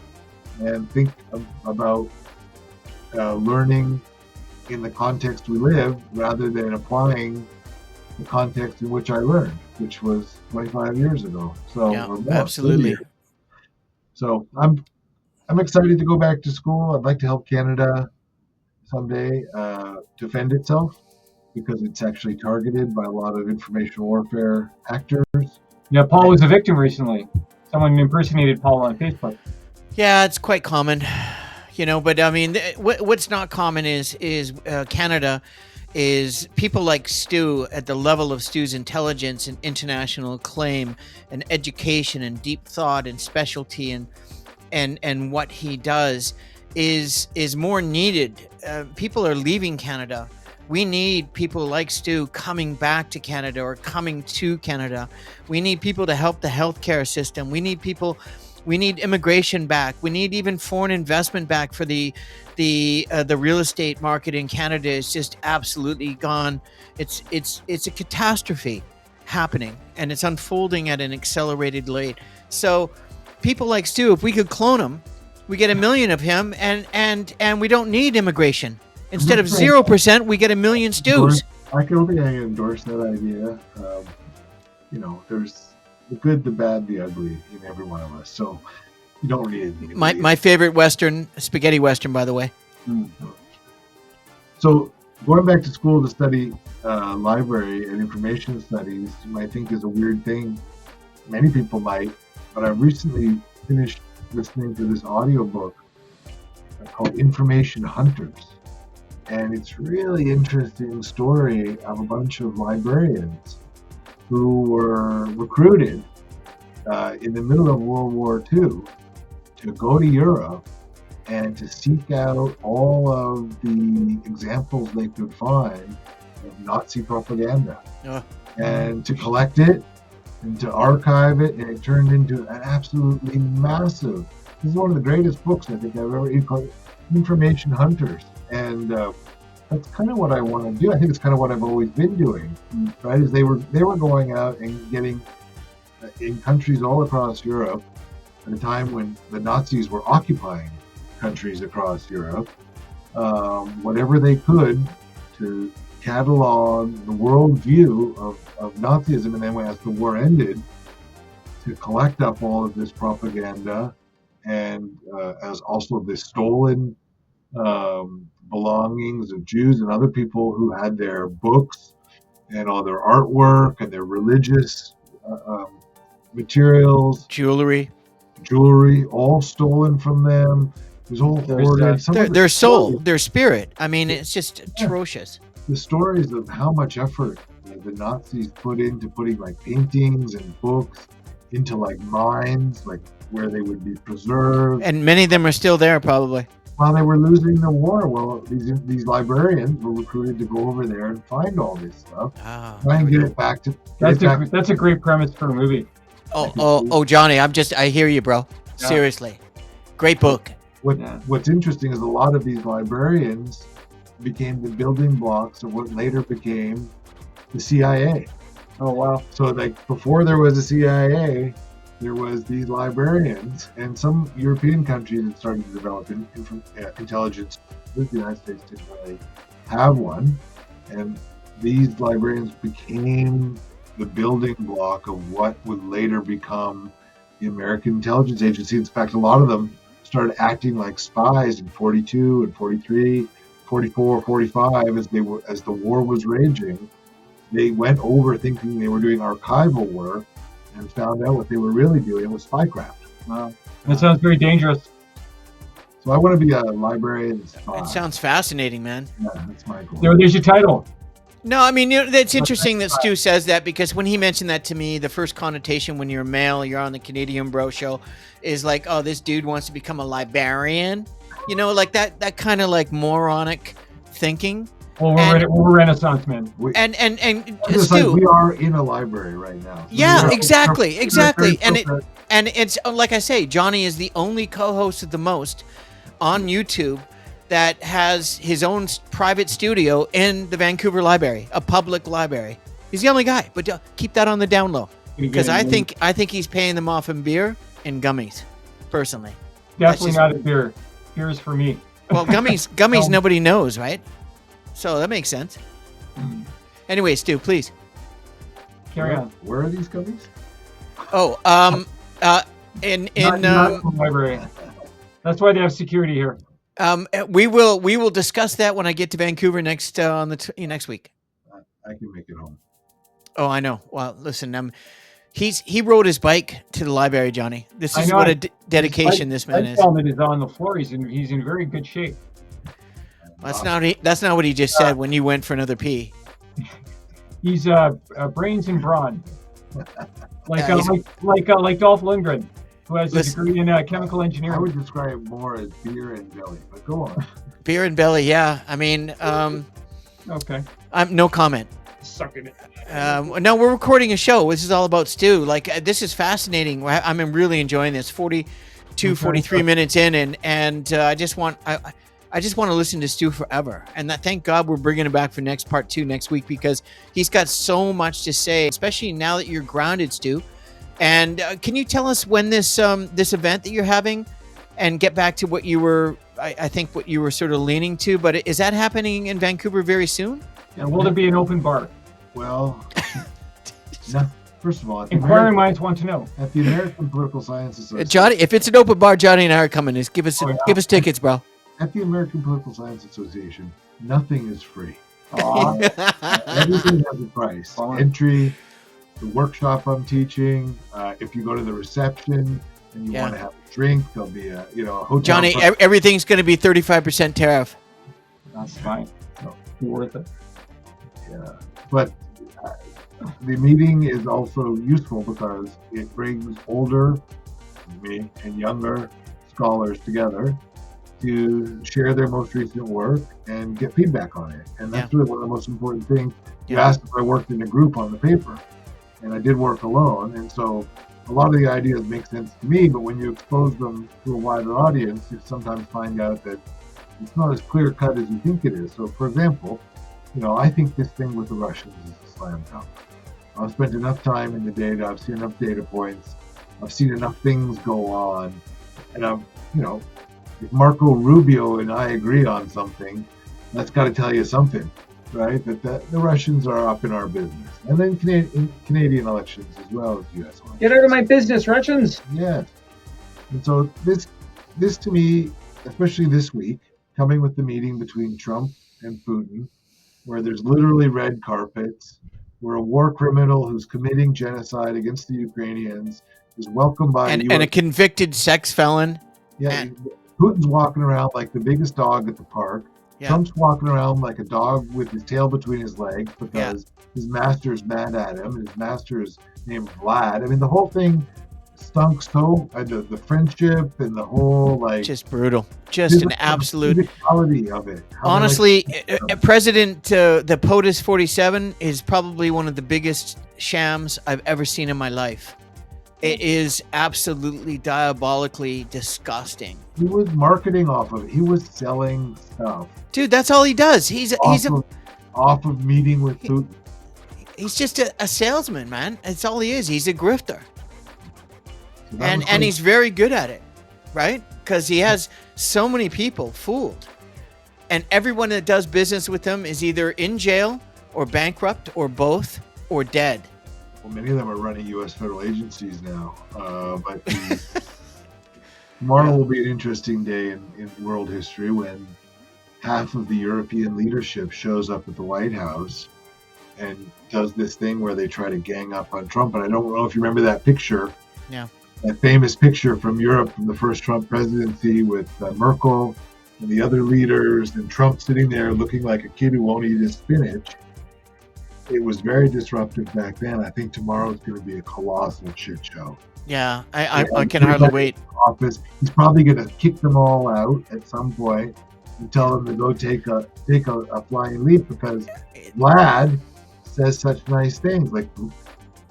and think about learning in the context we live rather than applying the context in which I learned, which was 25 years ago. So yeah, or more, absolutely. So I'm excited to go back to school. I'd like to help Canada someday defend itself, because it's actually targeted by a lot of information warfare actors. Yeah, Paul was a victim recently. Someone impersonated Paul on Facebook. Yeah, it's quite common, but I mean, what's not common is Canada is people like Stu, at the level of Stu's intelligence and international acclaim and education and deep thought and specialty and what he does is more needed. People are leaving Canada. We need people like Stu coming back to Canada or coming to Canada. We need people to help the healthcare system. We need immigration back. We need even foreign investment back for the real estate market in Canada is just absolutely gone. It's a catastrophe happening, and it's unfolding at an accelerated rate. So people like Stu, if we could clone him, we get 1 million of him, and we don't need immigration. Instead of 0%, we get 1 million Stews. I don't think I can endorse that idea. There's the good, the bad, the ugly in every one of us. So you don't really need my favorite Western, spaghetti Western, by the way. So going back to school to study library and information studies, you might think is a weird thing. Many people might, but I recently finished listening to this audiobook called Information Hunters. And it's really interesting story of a bunch of librarians who were recruited in the middle of World War II to go to Europe and to seek out all of the examples they could find of Nazi propaganda and to collect it and to archive it. And it turned into an absolutely massive, this is one of the greatest books I think I've ever read, called Information Hunters. And that's kind of what I want to do. I think it's kind of what I've always been doing, right? Is they were going out and getting in countries all across Europe at a time when the Nazis were occupying countries across Europe, whatever they could to catalog the worldview of Nazism, and then as the war ended, to collect up all of this propaganda and as also the stolen belongings of Jews and other people who had their books and all their artwork and their religious materials, jewelry, all stolen from them. There's all their soul, their spirit. I mean, it's just atrocious. The stories of how much effort the Nazis put into putting like paintings and books into like mines, like where they would be preserved. And many of them are still there, probably. While they were losing the war, well, these librarians were recruited to go over there and find all this stuff, try and get it back to. That's a great premise for a movie. Oh, Johnny, I hear you, bro. Yeah. Seriously, great book. What's interesting is a lot of these librarians became the building blocks of what later became the CIA. Oh wow! So like before there was a CIA, there was these librarians, and some European countries had started to develop intelligence. The United States didn't really have one, and these librarians became the building block of what would later become the American Intelligence Agency. In fact, a lot of them started acting like spies in 42 and 43, 44, 45 as the war was raging. They went over thinking they were doing archival work, and found out what they were really doing was spycraft. Wow. That sounds very dangerous. So I want to be a librarian spy. It sounds fascinating, man. Yeah, that's my goal. There's your title. No, I mean, it's interesting that Stu says that, because when he mentioned that to me, the first connotation when you're male, you're on the Canadian Bro Show, is like, oh, this dude wants to become a librarian. You know, like that kind of like moronic thinking. Well, we're Renaissance men. And It's Stu, like we are in a library right now. So yeah, we are- exactly. we're- And it's like I say, Johnny is the only co-host of the most on YouTube that has his own private studio in the Vancouver Library, a public library. He's the only guy, but keep that on the down low, because I think he's paying them off in beer and gummies, personally. Definitely not a beer. Beer is for me. Well, gummies nobody knows, right? So that makes sense. Anyway, Stu, please. Carry on. Where are these gummies? Oh, in Not the library. That's why they have security here. we will discuss that when I get to Vancouver next next week. I can make it home. Oh, I know. Well, listen, he rode his bike to the library, Johnny. This is what a dedication this man is. Helmet is on the floor. He's in very good shape. That's not what he just said when you went for another pee. He's brains and brawn, like Yeah, like Dolph Lundgren, who has a degree in chemical I engineering. would describe it more as beer and belly, but go on. Beer and belly, yeah. I mean, Okay. no comment. Sucking it. No, we're recording a show. This is all about Stu. Like, this is fascinating. I'm really enjoying this. 43 minutes in, and I just want to listen to Stu forever. And thank God we're bringing him back for part 2 next week, because he's got so much to say, especially now that you're grounded, Stu. And can you tell us when this event that you're having, and get back to what you were, I think what you were sort of leaning to, but is that happening in Vancouver very soon? And will there be an open bar? Well, no, first of all, Inquiring minds want to know. At the American Political Science Association, Johnny, if it's an open bar, Johnny and I are coming. Just give us tickets, bro. At the American Political Science Association, nothing is free. Everything has a price. Entry, the workshop I'm teaching. If you go to the reception and you want to have a drink, there'll be a hotel. Johnny, everything's going to be 35% tariff. That's fine. No, worth it. Yeah, but the meeting is also useful because it brings older, me, and younger scholars together to share their most recent work and get feedback on it. And that's really one of the most important things. You asked if I worked in a group on the paper, and I did work alone. And so a lot of the ideas make sense to me, but when you expose them to a wider audience, you sometimes find out that it's not as clear cut as you think it is. So, for example, I think this thing with the Russians is a slam dunk. I've spent enough time in the data. I've seen enough data points. I've seen enough things go on. And if Marco Rubio and I agree on something, that's got to tell you something, right? That the Russians are up in our business. And then Canadian elections as well as U.S. elections. Get out of my business, Russians! Yes. And so this to me, especially this week, coming with the meeting between Trump and Putin, where there's literally red carpets, where a war criminal who's committing genocide against the Ukrainians is welcomed by and a convicted sex felon. Yeah, Putin's walking around like the biggest dog at the park. Yeah. Trump's walking around like a dog with his tail between his legs because his master's mad at him, and his master is named Vlad. I mean, the whole thing stunk so, the friendship and the whole, just brutal, just an absolute physicality of it. Honestly, President the POTUS 47 is probably one of the biggest shams I've ever seen in my life. It is absolutely diabolically disgusting. He was marketing off of it. He was selling stuff. Dude, that's all he does. He's off of meeting with Putin. He's just a salesman, man. That's all he is. He's a grifter. And he's very good at it, right? Because he has so many people fooled. And everyone that does business with him is either in jail or bankrupt or both or dead. Well, many of them are running U.S. federal agencies now. But tomorrow will be an interesting day in world history when half of the European leadership shows up at the White House and does this thing where they try to gang up on Trump. And I don't know if you remember that picture. Yeah. that famous picture from Europe from the first Trump presidency with Merkel and the other leaders, and Trump sitting there looking like a kid who won't eat his spinach. It was very disruptive back then. I think tomorrow's going to be a colossal shit show. Yeah, I can hardly wait. Office. He's probably going to kick them all out at some point and tell them to go take a flying leap because Vlad says such nice things. Like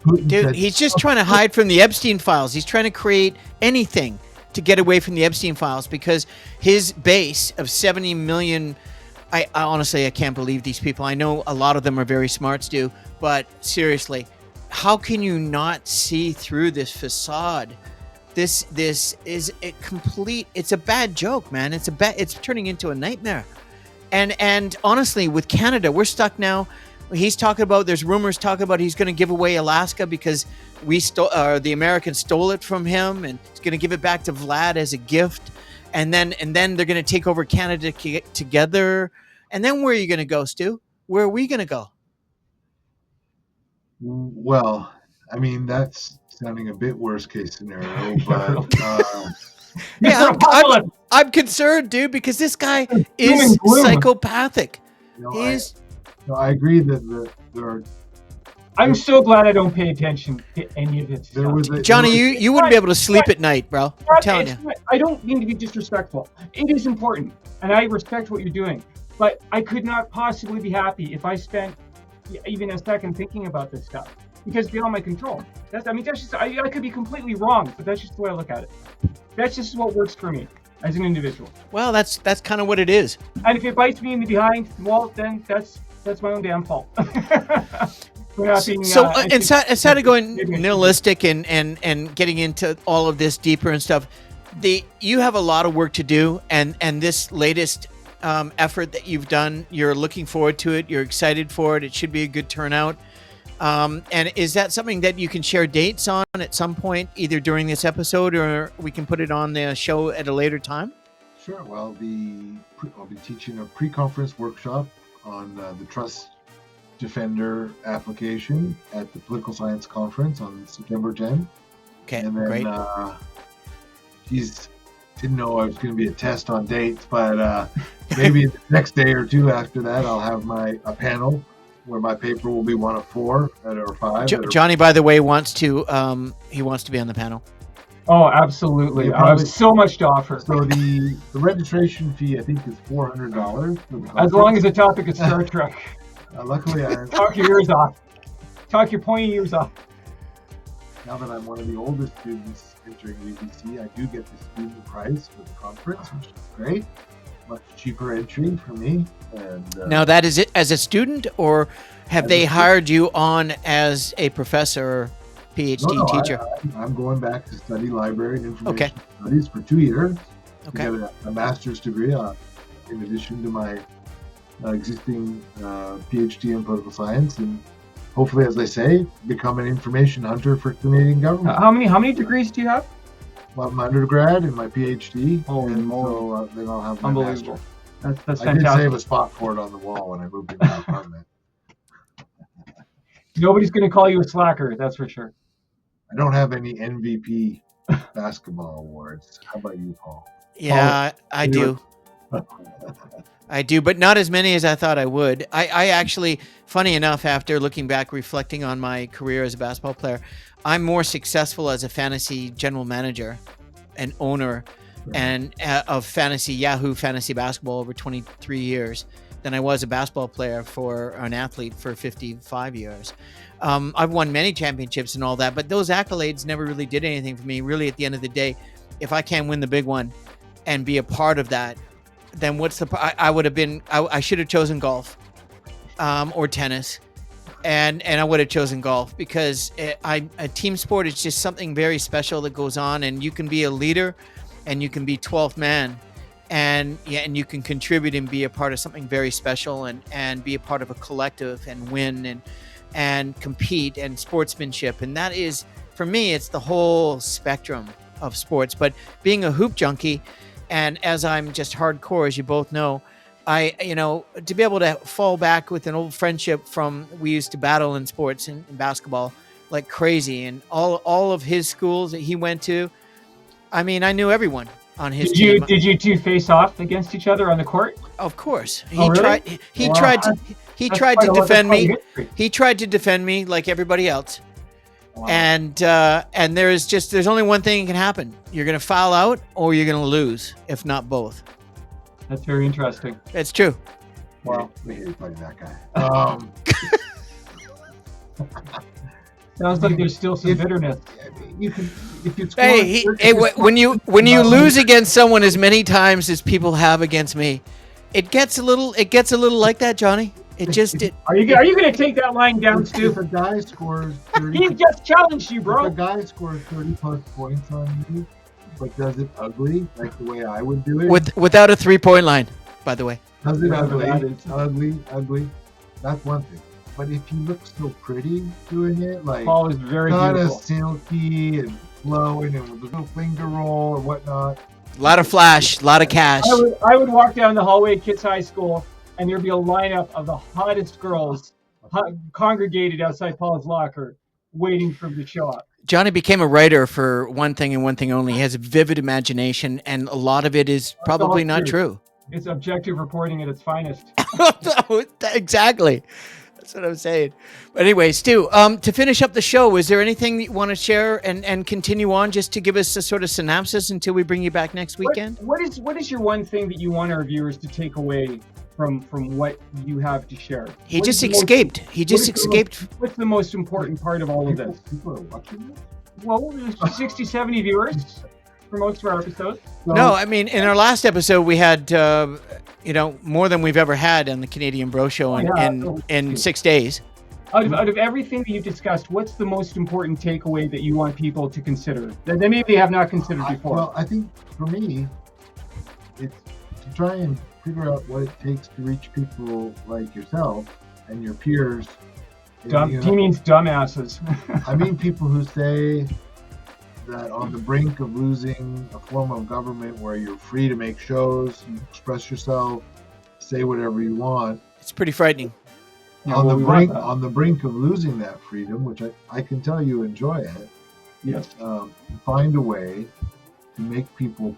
Putin Dude, said, he's just trying to hide from the Epstein files. He's trying to create anything to get away from the Epstein files because his base of 70 million. I honestly, I can't believe these people. I know a lot of them are very smart, Stu, but seriously, how can you not see through this facade? This is a complete. It's a bad joke, man. It's turning into a nightmare. And honestly, with Canada, we're stuck now. He's talking about. There's rumors talking about he's going to give away Alaska because the Americans stole it from him, and he's going to give it back to Vlad as a gift. And then they're going to take over Canada together. And then where are you going to go, Stu? Where are we going to go? Well, I mean, that's sounding a bit worst case scenario, but yeah, I'm concerned, dude, because this guy is psychopathic. I agree that there are. I'm so glad I don't pay attention to any of it. Johnny, you wouldn't be able to sleep at night, bro. I'm telling you. I don't mean to be disrespectful. It is important, and I respect what you're doing. But I could not possibly be happy if I spent even a second thinking about this stuff because it's beyond my control. That's just I could be completely wrong, but that's just the way I look at it. That's just what works for me as an individual. Well, that's kind of what it is. And if it bites me in the behind, well, then that's my own damn fault. Instead of going nihilistic and getting into all of this deeper and stuff, you have a lot of work to do, and this latest effort that you've done, you're looking forward to it, you're excited for it, it should be a good turnout. And is that something that you can share dates on at some point, either during this episode or we can put it on the show at a later time? Sure. Well, I'll be teaching a pre-conference workshop on the Trust Defender application at the Political Science Conference on September 10th. Okay, and then, great. Didn't know I was going to be a test on dates, but maybe the next day or two after that, I'll have a panel where my paper will be one of 4 or 5. Johnny, by the way, wants to be on the panel. Oh, absolutely! I have so much to offer. So the registration fee, I think, is $400. As long as the topic is Star Trek. Luckily, talk your ears off. Talk your pointy ears off. Now that I'm one of the oldest students entering UBC, I do get the student price for the conference, which is great. Much cheaper entry for me. And now, that is it as a student, or have they hired you on as a professor or PhD teacher? I'm going back to study library and information studies for 2 years to get a master's degree in addition to my existing PhD in political science, and hopefully, as I say, become an information hunter for Canadian government. How many degrees do you have? Well, my undergrad and my PhD. Holy moly! So then I'll have my unbelievable. Master. That's I fantastic. did save a spot for it on the wall when I moved into my apartment. Nobody's going to call you a slacker, that's for sure. I don't have any MVP basketball awards. How about you, Paul? Yeah, I do. I do, but not as many as I thought I would. I actually, funny enough, after looking back, reflecting on my career as a basketball player, I'm more successful as a fantasy general manager and owner and of Yahoo Fantasy Basketball over 23 years than I was a basketball player for an athlete for 55 years. I've won many championships and all that, but those accolades never really did anything for me. Really, at the end of the day, if I can't win the big one and be a part of that, then what's I would have been, I should have chosen golf or tennis. And I would have chosen golf because a team sport is just something very special that goes on, and you can be a leader and you can be 12th man and you can contribute and be a part of something very special and be a part of a collective and win and compete and sportsmanship. And that is, for me, it's the whole spectrum of sports. But being a hoop junkie, and as I'm just hardcore, as you both know, to be able to fall back with an old friendship from, we used to battle in sports and in basketball like crazy, and all of his schools that he went to. I mean, I knew everyone on his team. Did you two face off against each other on the court? Of course, Oh, really? He Wow. tried to That's tried quite to a lot- defend that's quite me. a history. He tried to defend me like everybody else. Wow. And there's only one thing that can happen. You're going to foul out or you're going to lose, if not both. That's very interesting. It's true. Wow. We hate playing that guy. Sounds like there's still some bitterness. You can, if it's When you lose against someone as many times as people have against me, it gets a little like that, Johnny. It just it. Are you going to take that line down, Stu? If a guy scores 30, He just challenged you, if bro. a guy scores 30 plus points on you, but does it ugly, like the way I would do it, Without a 3-point line, by the way. does it Whatever ugly, that is. ugly, that's one thing. But if you look so pretty doing it, like Paul is very kind of beautiful. silky and flowing and with a little finger roll or whatnot, A lot of flash, a lot of cash. I would walk down the hallway at Kids High School, and there'd be a lineup of the hottest girls congregated outside Paul's locker, waiting for him to show up. Johnny became a writer for one thing and one thing only. He has a vivid imagination, and a lot of it is probably not true. It's objective reporting at its finest. Exactly. That's what I'm saying. But anyway, Stu, to finish up the show, is there anything that you want to share and continue on just to give us a sort of synopsis until we bring you back next weekend? What is your one thing that you want our viewers to take away from what you have to share? He just escaped. What's the most important part of all of this? people are watching this. Well, there's 60, 70 viewers for most of our episodes. No, I mean, in our last episode, we had, more than we've ever had on the Canadian Bro Show in 6 days. Out of everything that you've discussed, what's the most important takeaway that you want people to consider that they maybe have not considered before? Well, I think for me, it's to try and figure out what it takes to reach people like yourself and your peers. He means dumbasses. I mean people who say that on the brink of losing a form of government where you're free to make shows, you express yourself, say whatever you want. It's pretty frightening. Yeah, on well, the brink of losing that freedom, which I can tell you enjoy it. Yes. Find a way to make people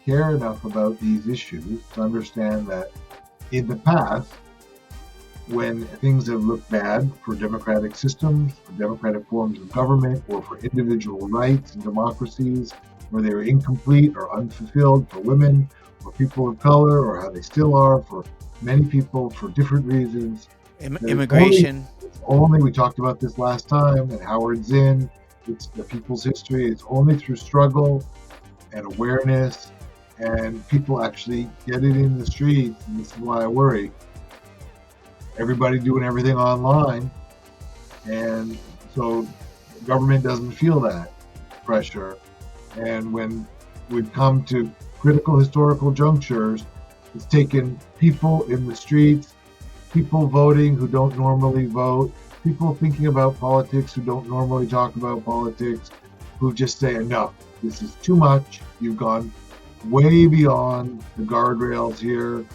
care enough about these issues to understand that in the past, when things have looked bad for democratic systems, for democratic forms of government, or for individual rights and democracies, where they were incomplete or unfulfilled for women, or people of color, or how they still are for many people for different reasons. Immigration. Only we talked about this last time, and Howard Zinn. It's the people's history. It's only through struggle and awareness, and people actually get it in the streets. And this is why I worry. Everybody doing everything online, and so government doesn't feel that pressure. And when we've come to critical historical junctures, it's taken people in the streets, people voting who don't normally vote, people thinking about politics who don't normally talk about politics, who just say, enough, this is too much, you've gone way beyond the guardrails here.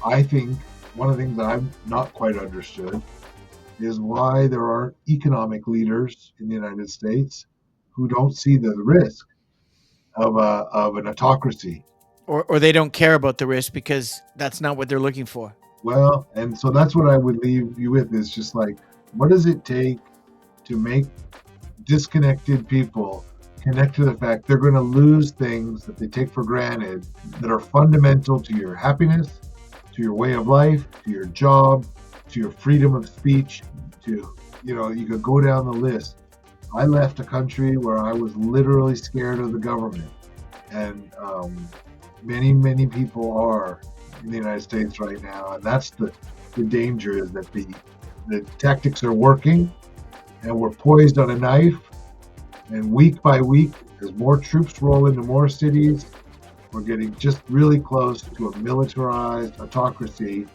I think one of the things that I've not quite understood is why there aren't economic leaders in the United States who don't see the risk of an autocracy. Or they don't care about the risk because that's not what they're looking for. Well, and so that's what I would leave you with, is just like, what does it take to make disconnected people connect to the fact they're going to lose things that they take for granted that are fundamental to your happiness, to your way of life, to your job, to your freedom of speech, to, you could go down the list. I left a country where I was literally scared of the government. And many, many people are in the United States right now. And that's the danger, is that the tactics are working and we're poised on a knife. And week by week, as more troops roll into more cities, we're getting just really close to a militarized autocracy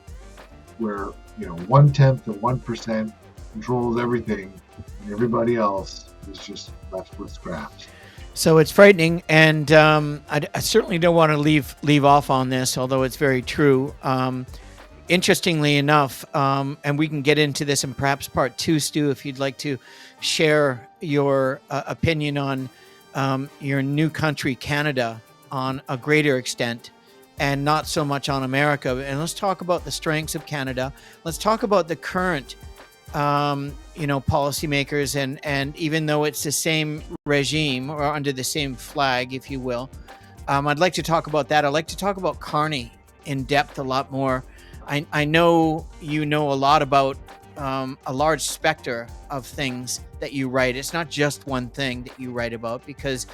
where, 1/10 of 1% controls everything and everybody else is just left with scraps. So it's frightening, and I certainly don't want to leave off on this, although it's very true. Interestingly enough, and we can get into this in perhaps part 2, Stu, if you'd like to share your opinion on your new country, Canada, on a greater extent, and not so much on America. And let's talk about the strengths of Canada. Let's talk about the current, policymakers, and even though it's the same regime or under the same flag, if you will, I'd like to talk about that. I'd like to talk about Carney in depth a lot more. I know you know a lot about a large specter of things that you write. It's not just one thing that you write about, because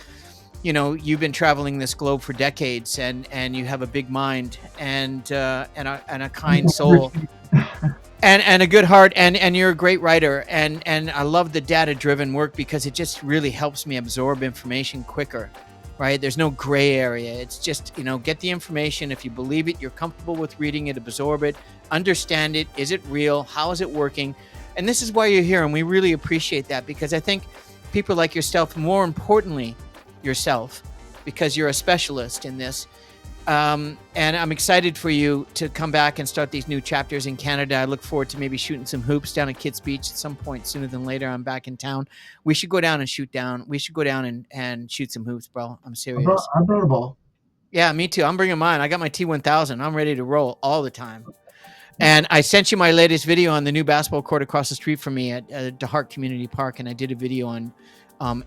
you've been traveling this globe for decades, and you have a big mind and a kind soul and a good heart, and you're a great writer, and I love the data-driven work because it just really helps me absorb information quicker. Right? There's no gray area. It's just, get the information. If you believe it, you're comfortable with reading it, absorb it, understand it. Is it real? How is it working? And this is why you're here. And we really appreciate that, because I think people like yourself, more importantly, yourself, because you're a specialist in this. And I'm excited for you to come back and start these new chapters in Canada. I look forward to maybe shooting some hoops down at Kids Beach at some point sooner than later. I'm back in town. We should go down and shoot down. We should go down and shoot some hoops, bro. I'm serious. I brought a ball. Yeah, me too. I'm bringing mine. I got my T1000. I'm ready to roll all the time. And I sent you my latest video on the new basketball court across the street from me at DeHart Community Park. And I did a video on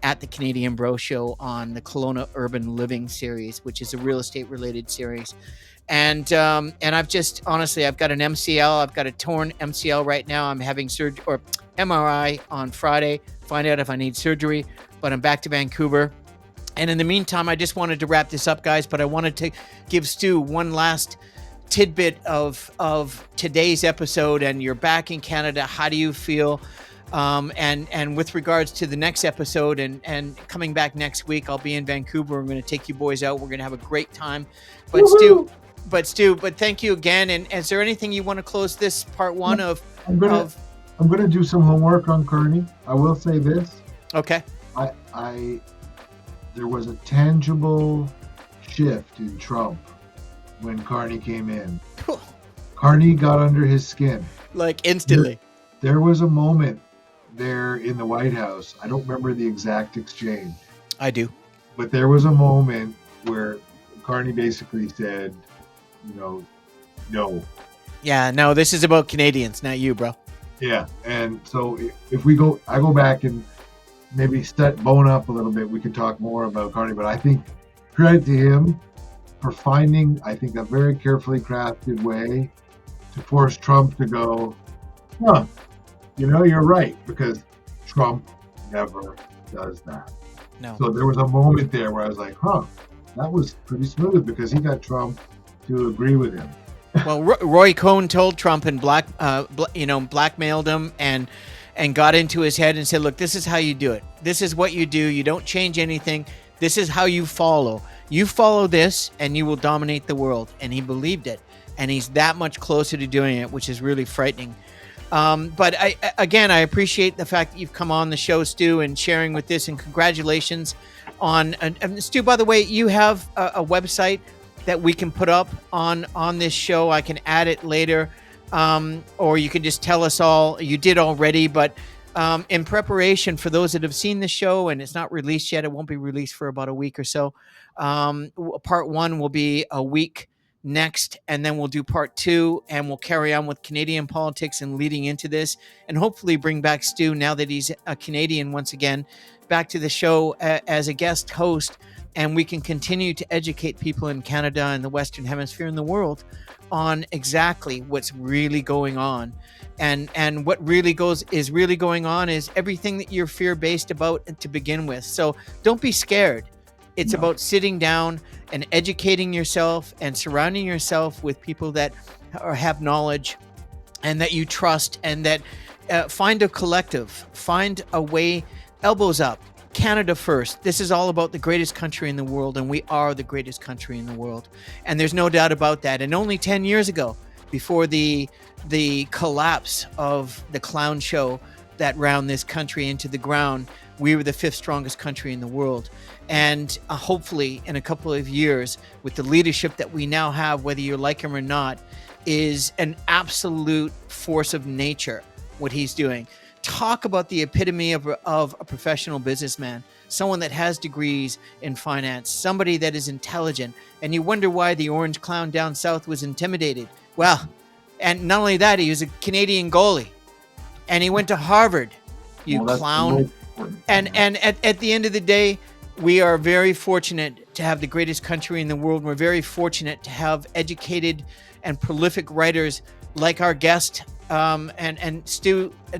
at the Canadian Bro Show on the Kelowna Urban Living series, which is a real estate related series. And I've just, honestly, I've got an MCL. I've got a torn MCL right now. I'm having surgery or MRI on Friday, find out if I need surgery, but I'm back to Vancouver. And in the meantime, I just wanted to wrap this up, guys, but I wanted to give Stu one last tidbit of today's episode. And you're back in Canada. How do you feel? And with regards to the next episode and coming back next week, I'll be in Vancouver. I'm going to take you boys out. We're going to have a great time. But Stu, thank you again. And is there anything you want to close this part one of? I'm going to do some homework on Carney. I will say this. Okay. There was a tangible shift in Trump when Carney came in. Carney got under his skin. Like instantly. There was a moment there in the White House. I don't remember the exact exchange. I do. But there was a moment where Carney basically said, no. Yeah, no, this is about Canadians, not you, bro. Yeah, and so if I go back and maybe bone up a little bit, we could talk more about Carney, but I think credit to him for finding, I think, a very carefully crafted way to force Trump to go, you're right, because Trump never does that. No. So there was a moment there where I was like, that was pretty smooth, because he got Trump to agree with him. Well, Roy Cohn told Trump and blackmailed him and got into his head and said, look, this is how you do it. This is what you do. You don't change anything. This is how you follow. You follow this and you will dominate the world. And he believed it. And he's that much closer to doing it, which is really frightening. But I appreciate the fact that you've come on the show, Stu, and sharing with this. And congratulations on Stu, by the way, you have a website that we can put up on this show. I can add it later. Or you can just tell us all. You did already, but in preparation for those that have seen the show and it's not released yet, it won't be released for about a week or so. Part one will be a week next, and then we'll do part two, and we'll carry on with Canadian politics and leading into this, and hopefully bring back Stu, now that he's a Canadian once again, back to the show as a guest host, and we can continue to educate people in Canada and the Western Hemisphere and the world on exactly what's really going on. And what really is really going on is everything that you're fear-based about to begin with. So don't be scared. It's about sitting down and educating yourself and surrounding yourself with people that have knowledge and that you trust, and that find a collective, find a way, elbows up. Canada first. This is all about the greatest country in the world, and we are the greatest country in the world. And there's no doubt about that. And only 10 years ago, before the collapse of the clown show that round this country into the ground, we were the 5th strongest country in the world. And hopefully in a couple of years, with the leadership that we now have, whether you like him or not, is an absolute force of nature, what he's doing. Talk about the epitome of a professional businessman, someone that has degrees in finance, somebody that is intelligent. And you wonder why the orange clown down south was intimidated. Well, and not only that, he was a Canadian goalie and he went to Harvard, you clown. And at the end of the day, we are very fortunate to have the greatest country in the world. We're very fortunate to have educated and prolific writers like our guest, and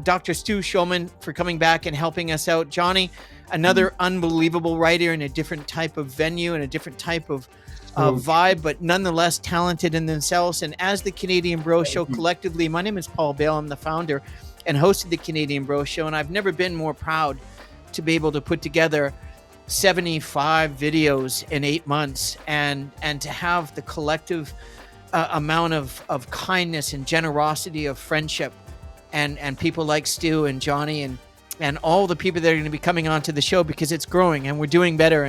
Dr. Stu Shulman, for coming back and helping us out. Johnny, another unbelievable writer in a different type of venue and a different type of vibe, but nonetheless talented in themselves. And as the Canadian Bro Show collectively, my name is Paul Bale. I'm the founder and host of the Canadian Bro Show, and I've never been more proud to be able to put together 75 videos in 8 months and to have the collective amount of kindness and generosity of friendship and people like Stu and Johnny and all the people that are going to be coming onto the show, because it's growing and we're doing better.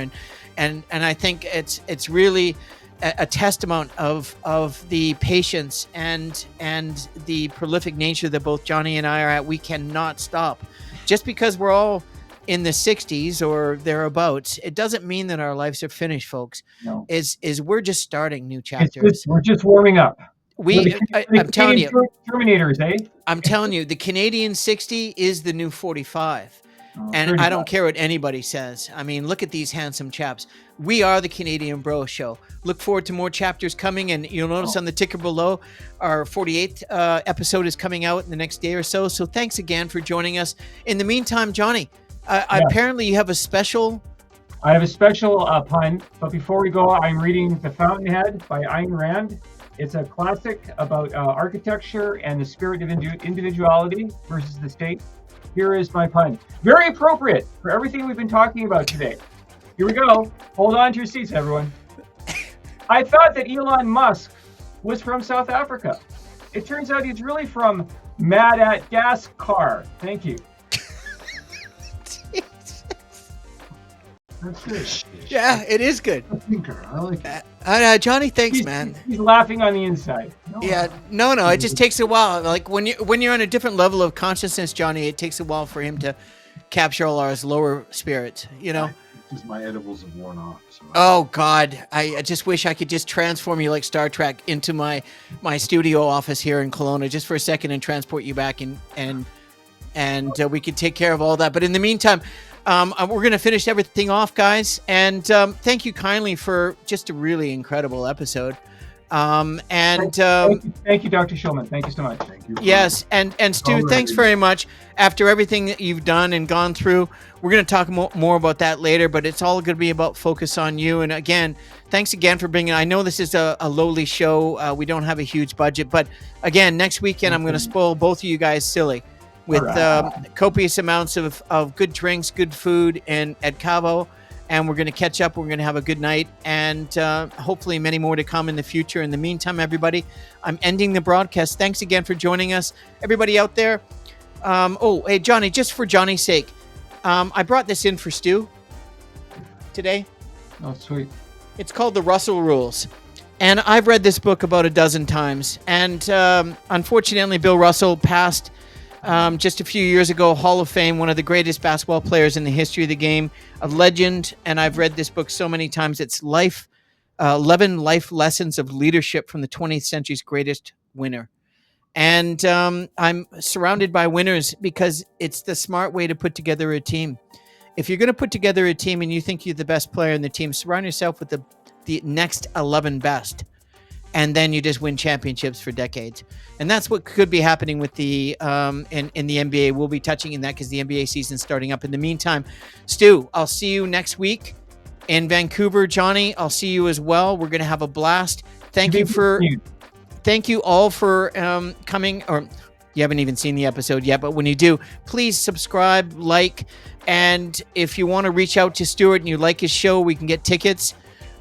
And I think it's really a testament of the patience and the prolific nature that both Johnny and I are at. We cannot stop. Just because we're all in the 60s or thereabouts, it doesn't mean that our lives are finished, folks. No. Is we're just starting new chapters. We're just warming up. I'm telling you, Terminators, eh? I'm telling you, the Canadian 60 is the new 45. And I don't care what anybody says. I mean, look at these handsome chaps. We are the Canadian Bro Show. Look forward to more chapters coming. And you'll notice on the ticker below, our 48th episode is coming out in the next day or so. So thanks again for joining us. In the meantime, Johnny, apparently you have a special... I have a special pun. But before we go, I'm reading The Fountainhead by Ayn Rand. It's a classic about architecture and the spirit of individuality versus the state. Here is my pun. Very appropriate for everything we've been talking about today. Here we go. Hold on to your seats, everyone. I thought that Elon Musk was from South Africa. It turns out he's really from Madagascar. Thank you. That's good. Yeah, it is good. I like it. Johnny, thanks, man. He's laughing on the inside. No, it just takes a while. Like when you're on a different level of consciousness, Johnny, it takes a while for him to capture all our lower spirits, you know? Just my edibles have worn off. So. Oh, God. I just wish I could just transform you like Star Trek into my studio office here in Kelowna just for a second and transport you back and we could take care of all that. But in the meantime, we're going to finish everything off, guys. And thank you kindly for just a really incredible episode. Thank you, Dr. Shulman. Thank you so much. Thank you. Yes. And Stu, thanks very much. After everything that you've done and gone through, we're going to talk more about that later, but it's all going to be about focus on you. And again, thanks again for bringing, I know this is a lowly show. We don't have a huge budget, but again, next weekend, I'm going to spoil both of you guys silly with copious amounts of good drinks, good food, and at Cabo. And we're going to catch up. We're going to have a good night, and hopefully many more to come in the future. In the meantime, everybody, I'm ending the broadcast. Thanks again for joining us. Everybody out there. Hey, Johnny, just for Johnny's sake, I brought this in for Stu today. Oh, sweet. It's called The Russell Rules. And I've read this book about a dozen times. And unfortunately, Bill Russell passed just a few years ago, Hall of Fame, one of the greatest basketball players in the history of the game, a legend. And I've read this book so many times. It's 11 life lessons of leadership from the 20th century's greatest winner. And I'm surrounded by winners because it's the smart way to put together a team. If you're going to put together a team and you think you're the best player in the team, surround yourself with the next 11 best. And then you just win championships for decades. And that's what could be happening with the in the NBA. We'll be touching in that because the NBA season's starting up. In the meantime, Stu, I'll see you next week in Vancouver. Johnny, I'll see you as well. We're going to have a blast. Thank you all for coming. Or you haven't even seen the episode yet, but when you do, please subscribe, like, and if you want to reach out to Stuart and you like his show, we can get tickets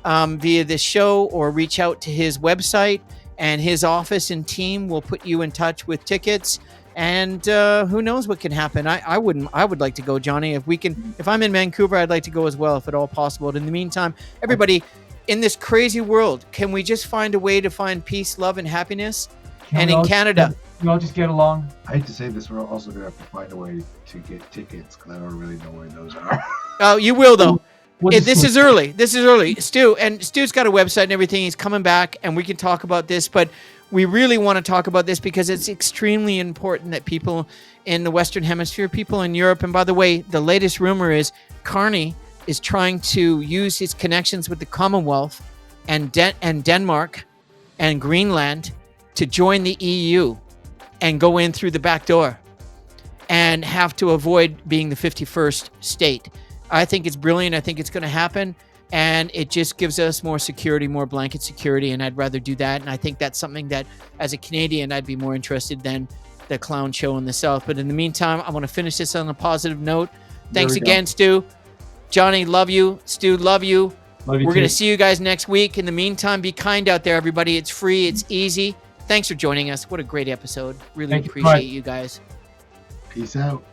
via this show, or reach out to his website, and his office and team will put you in touch with tickets. And who knows what can happen. I would like to go, Johnny. If I'm in Vancouver, I'd like to go as well, if at all possible. But in the meantime, everybody, in this crazy world, can we just find a way to find peace, love, and happiness? and in Canada. We all just get along. I hate to say this, we're also going to have to find a way to get tickets because I don't really know where those are. Oh, you will though. This is early. This is early. Stu's got a website and everything. He's coming back, and we can talk about this. But we really want to talk about this because it's extremely important that people in the Western Hemisphere, people in Europe, and by the way, the latest rumor is Carney is trying to use his connections with the Commonwealth and Denmark and Greenland to join the EU and go in through the back door and have to avoid being the 51st state. I think it's brilliant. I think it's going to happen. And it just gives us more security, more blanket security. And I'd rather do that. And I think that's something that, as a Canadian, I'd be more interested than the clown show in the South. But in the meantime, I want to finish this on a positive note. Thanks again, Stu. Johnny, love you. Stu, love you. Love you We're too. going to see you guys next week. In the meantime, be kind out there, everybody. It's free. It's easy. Thanks for joining us. What a great episode. Really appreciate you guys. Peace out.